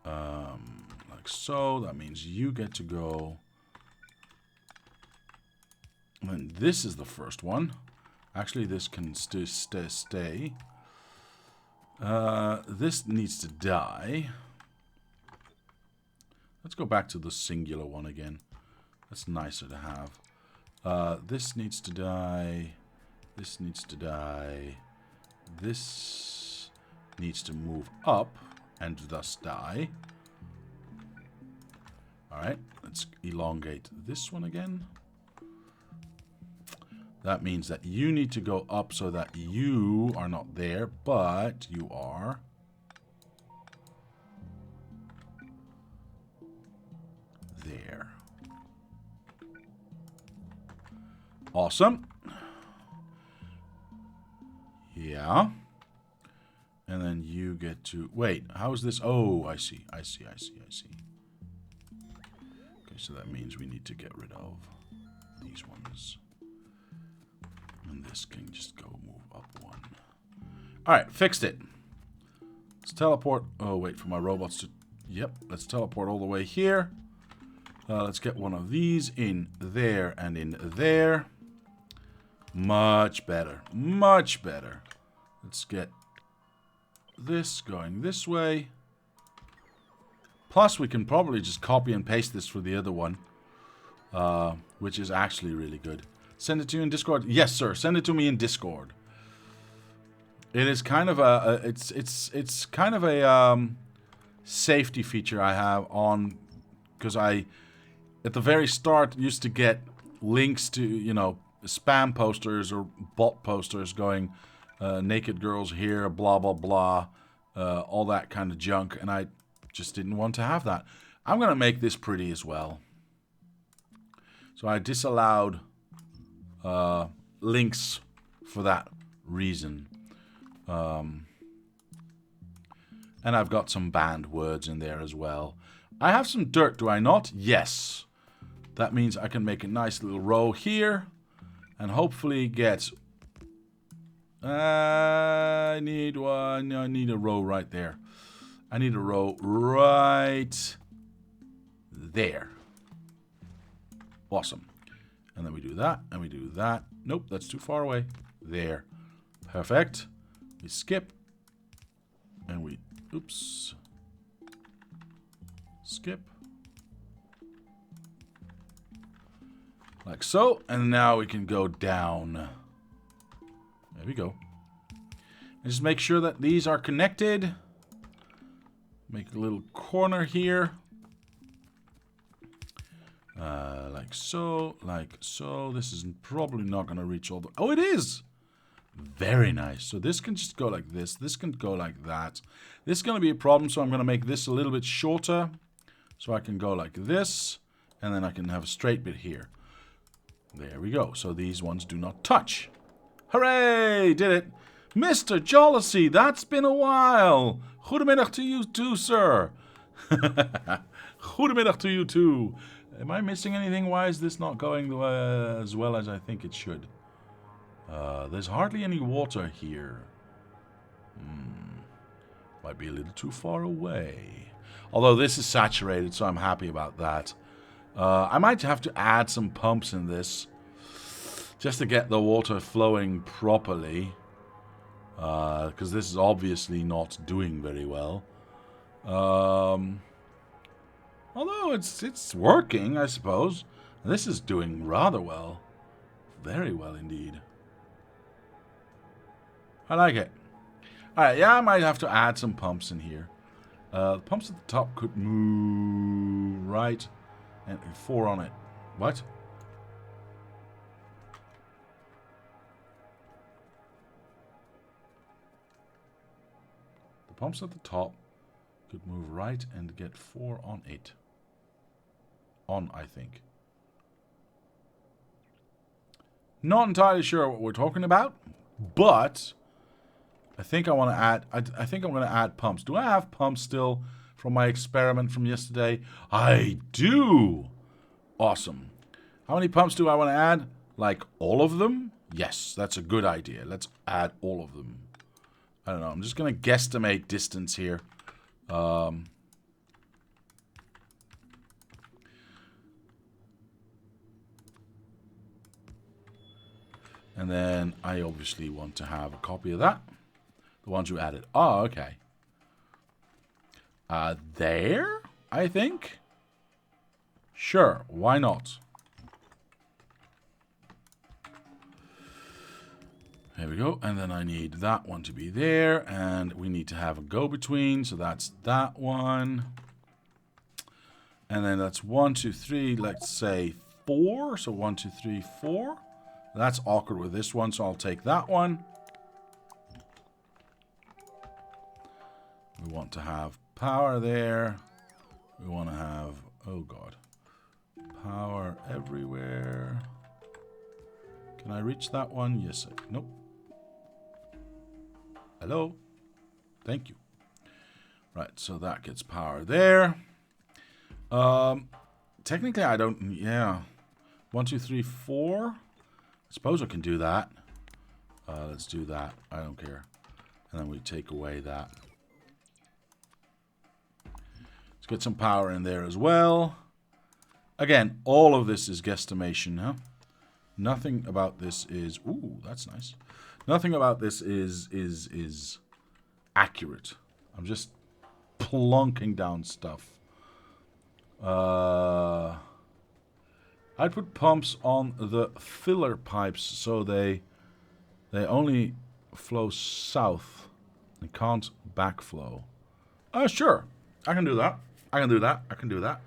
[SPEAKER 1] Like so. That means you get to go. And this is the first one. Actually, this can stay. This needs to die. Let's go back to the singular one again. That's nicer to have. This needs to die. This needs to die. This needs to move up and thus die. Alright, let's elongate this one again. That means that you need to go up so that you are not there, but you are there. Awesome. Yeah. And then you get to... Wait, how is this? Oh, I see. Okay, so that means we need to get rid of these ones. And this can just go move up one. Alright, fixed it. Let's teleport. Oh, wait for my robots to... Yep, let's teleport all the way here. Let's get one of these in there and in there. Much better. Much better. Let's get this going this way. Plus, we can probably just copy and paste this for the other one. Which is actually really good. Send it to you in Discord? Yes, sir. Send it to me in Discord. It is kind of a... It's kind of a safety feature I have on... Because I, at the very start, used to get links to, you know, spam posters or bot posters going, naked girls here, blah, blah, blah, all that kind of junk. And I just didn't want to have that. I'm going to make this pretty as well. So I disallowed links for that reason. And I've got some banned words in there as well. I have some dirt, do I not? Yes. That means I can make a nice little row here. And hopefully get... I need one. I need a row right there. I need a row right there. Awesome. And then we do that, and we do that. Nope, that's too far away. There. Perfect. We skip. And we... Oops. Skip. Like so. And now we can go down. There we go. And just make sure that these are connected. Make a little corner here. Like so, like so. This is probably not going to reach all the... Oh, it is! Very nice. So this can just go like this. This can go like that. This is going to be a problem, so I'm going to make this a little bit shorter. So I can go like this, and then I can have a straight bit here. There we go. So these ones do not touch. Hooray! Did it. Mr. Jollity, that's been a while. Goedemiddag to you too, sir. Goedemiddag to you too. Am I missing anything? Why is this not going as well as I think it should? There's hardly any water here. Might be a little too far away. Although this is saturated, so I'm happy about that. I might have to add some pumps in this, just to get the water flowing properly. Because this is obviously not doing very well. Although it's working, I suppose. This is doing rather well. Very well indeed. I like it. Alright, yeah, I might have to add some pumps in here. The pumps at the top could move right and 4 on it. What? The pumps at the top could move right and get 4 on it. On, I think. Not entirely sure what we're talking about, but I think I want to add. I think I'm going to add pumps. Do I have pumps still from my experiment from yesterday? I do. Awesome. How many pumps do I want to add? Like all of them? Yes, that's a good idea. Let's add all of them. I don't know. I'm just going to guesstimate distance here. And then I obviously want to have a copy of that. The ones you added. Oh, okay. There, I think. Sure, why not? There we go. And then I need that one to be there. And we need to have a go-between. So that's that one. And then that's 1, 2, 3. Let's say 4. So 1, 2, 3, 4. That's awkward with this one. So I'll take that one. We want to have power there. We want to have, oh god, power everywhere. Can I reach that one? Yes. Nope. Hello? Thank you. Right, so that gets power there. Technically, I don't, yeah. 1, 2, 3, 4. I suppose I can do that. Let's do that. I don't care. And then we take away that. Let's get some power in there as well. Again, all of this is guesstimation, huh? Nothing about this is... Ooh, that's nice. Nothing about this is accurate. I'm just plonking down stuff. I'd put pumps on the filler pipes so they only flow south and can't backflow. Sure. I can do that. I can do that. I can do that.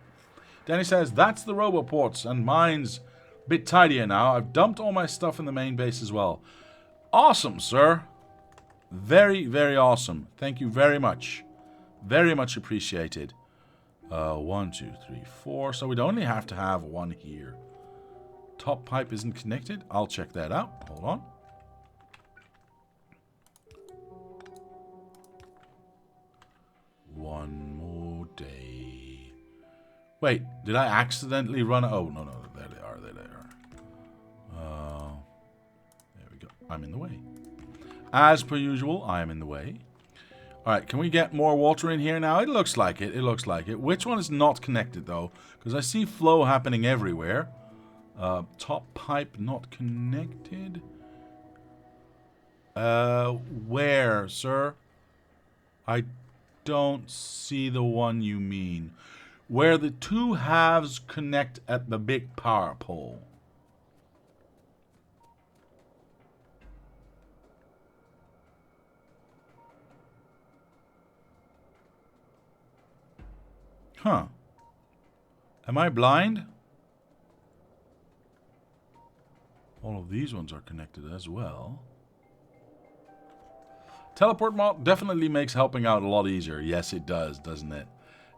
[SPEAKER 1] Danny says, that's the roboports, and mine's a bit tidier now. I've dumped all my stuff in the main base as well. Awesome, sir. Very, very awesome. Thank you very much. Very much appreciated. 1, 2, 3, 4. So we'd only have to have one here. Top pipe isn't connected. I'll check that out. Hold on. One more day. Wait, did I accidentally run? Oh, no, no. There they are. There they are. There we go. I'm in the way. As per usual, I am in the way. Alright, can we get more water in here now? It looks like it. It looks like it. Which one is not connected, though? Because I see flow happening everywhere. Top pipe not connected. Where, sir? I don't see the one you mean. Where the two halves connect at the big power pole. Huh. Am I blind? All of these ones are connected as well. Teleport mod definitely makes helping out a lot easier. Yes, it does, doesn't it?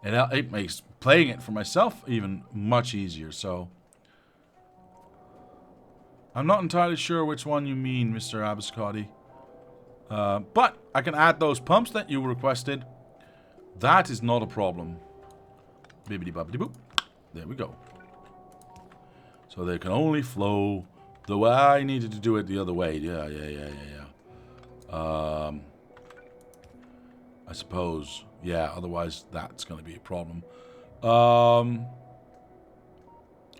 [SPEAKER 1] It makes playing it for myself even much easier, so... I'm not entirely sure which one you mean, Mr. Abiscotti. But I can add those pumps that you requested. That is not a problem. Bibbidi bobbidi boop. There we go. So they can only flow the way I needed to do it the other way. Yeah. I suppose. Yeah, otherwise that's going to be a problem. Oh,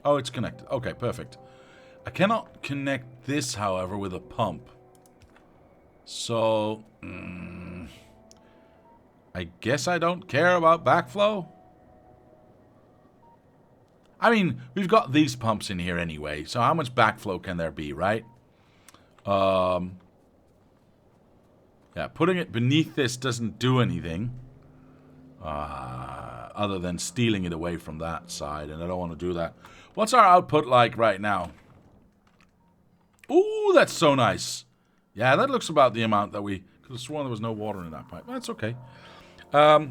[SPEAKER 1] it's connected. Okay, perfect. I cannot connect this, however, with a pump. So, I guess I don't care about backflow. I mean, we've got these pumps in here anyway, so how much backflow can there be, right? Yeah, putting it beneath this doesn't do anything. Other than stealing it away from that side, and I don't want to do that. What's our output like right now? Ooh, that's so nice. Yeah, that looks about the amount that we could have sworn there was no water in that pipe. That's okay.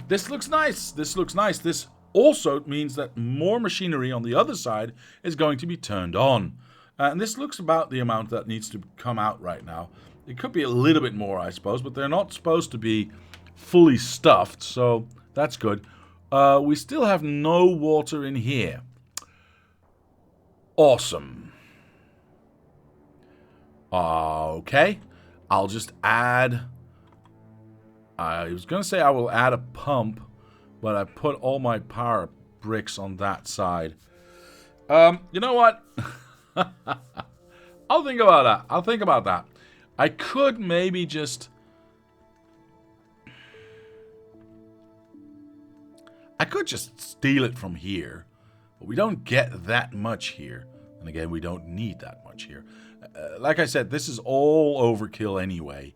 [SPEAKER 1] This looks nice. This looks nice. This also means that more machinery on the other side is going to be turned on. And this looks about the amount that needs to come out right now. It could be a little bit more, I suppose, but they're not supposed to be fully stuffed, so that's good. We still have no water in here. Awesome. Okay. I'll just add... I was going to say I will add a pump, but I put all my power bricks on that side. You know what? I'll think about that. I'll think about that. I could maybe just... I could just steal it from here, but we don't get that much here. And again, we don't need that much here. Like I said, this is all overkill anyway.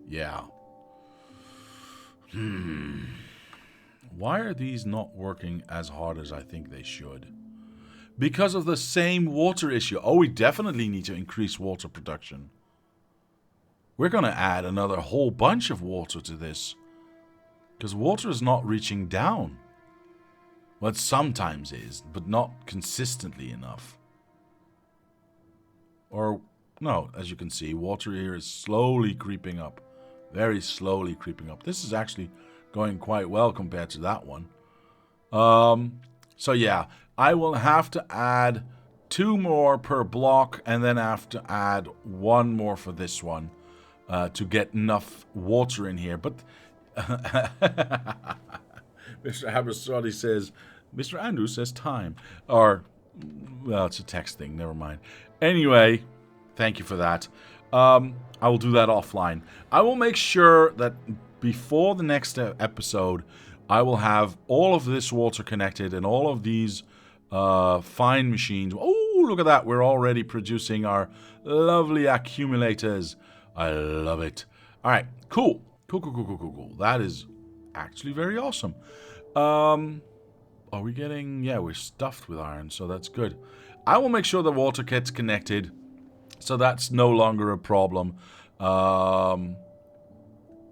[SPEAKER 1] Yeah. Why are these not working as hard as I think they should? Because of the same water issue. Oh, we definitely need to increase water production. We're going to add another whole bunch of water to this. Because water is not reaching down. Well, it sometimes is, but not consistently enough. Or, no, as you can see, water here is slowly creeping up. Very slowly creeping up. This is actually going quite well compared to that one. So yeah, I will have to add 2 more per block, and then have to add 1 more for this one to get enough water in here. But Mr. Haberswadi says, Mr. Andrews says time. Or, well, it's a text thing, never mind. Anyway, thank you for that. I will do that offline. I will make sure that before the next episode, I will have all of this water connected and all of these fine machines. Oh, look at that. We're already producing our lovely accumulators. I love it. All right, cool. Cool. That is actually very awesome. Are we getting... Yeah, we're stuffed with iron, so that's good. I will make sure the water gets connected, so that's no longer a problem. Yeah,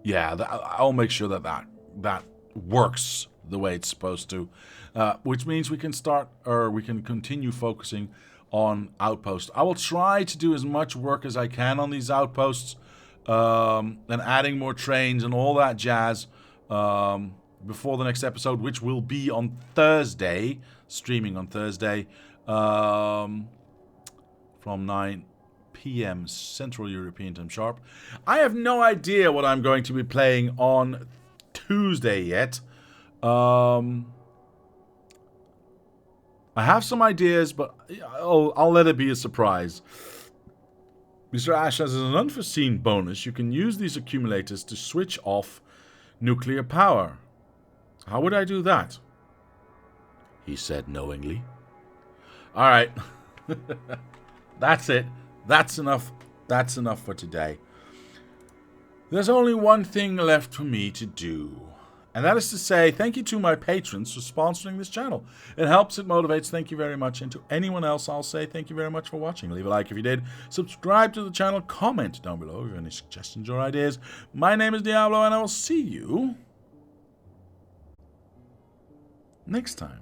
[SPEAKER 1] I'll make sure that works the way it's supposed to. Which means we can start, or we can continue focusing on outposts. I will try to do as much work as I can on these outposts, and adding more trains and all that jazz before the next episode, which will be on Thursday, streaming on Thursday, from 9 p.m. Central European Time sharp. I have no idea what I'm going to be playing on Tuesday yet. I have some ideas, but I'll let it be a surprise. Mr. Ash says, as an unforeseen bonus, you can use these accumulators to switch off nuclear power. How would I do that? He said knowingly. All right. That's it. That's enough. That's enough for today. There's only one thing left for me to do. And that is to say thank you to my patrons for sponsoring this channel. It helps, it motivates. Thank you very much. And to anyone else, I'll say thank you very much for watching. Leave a like if you did. Subscribe to the channel. Comment down below if you have any suggestions or ideas. My name is Diablo, and I will see you next time.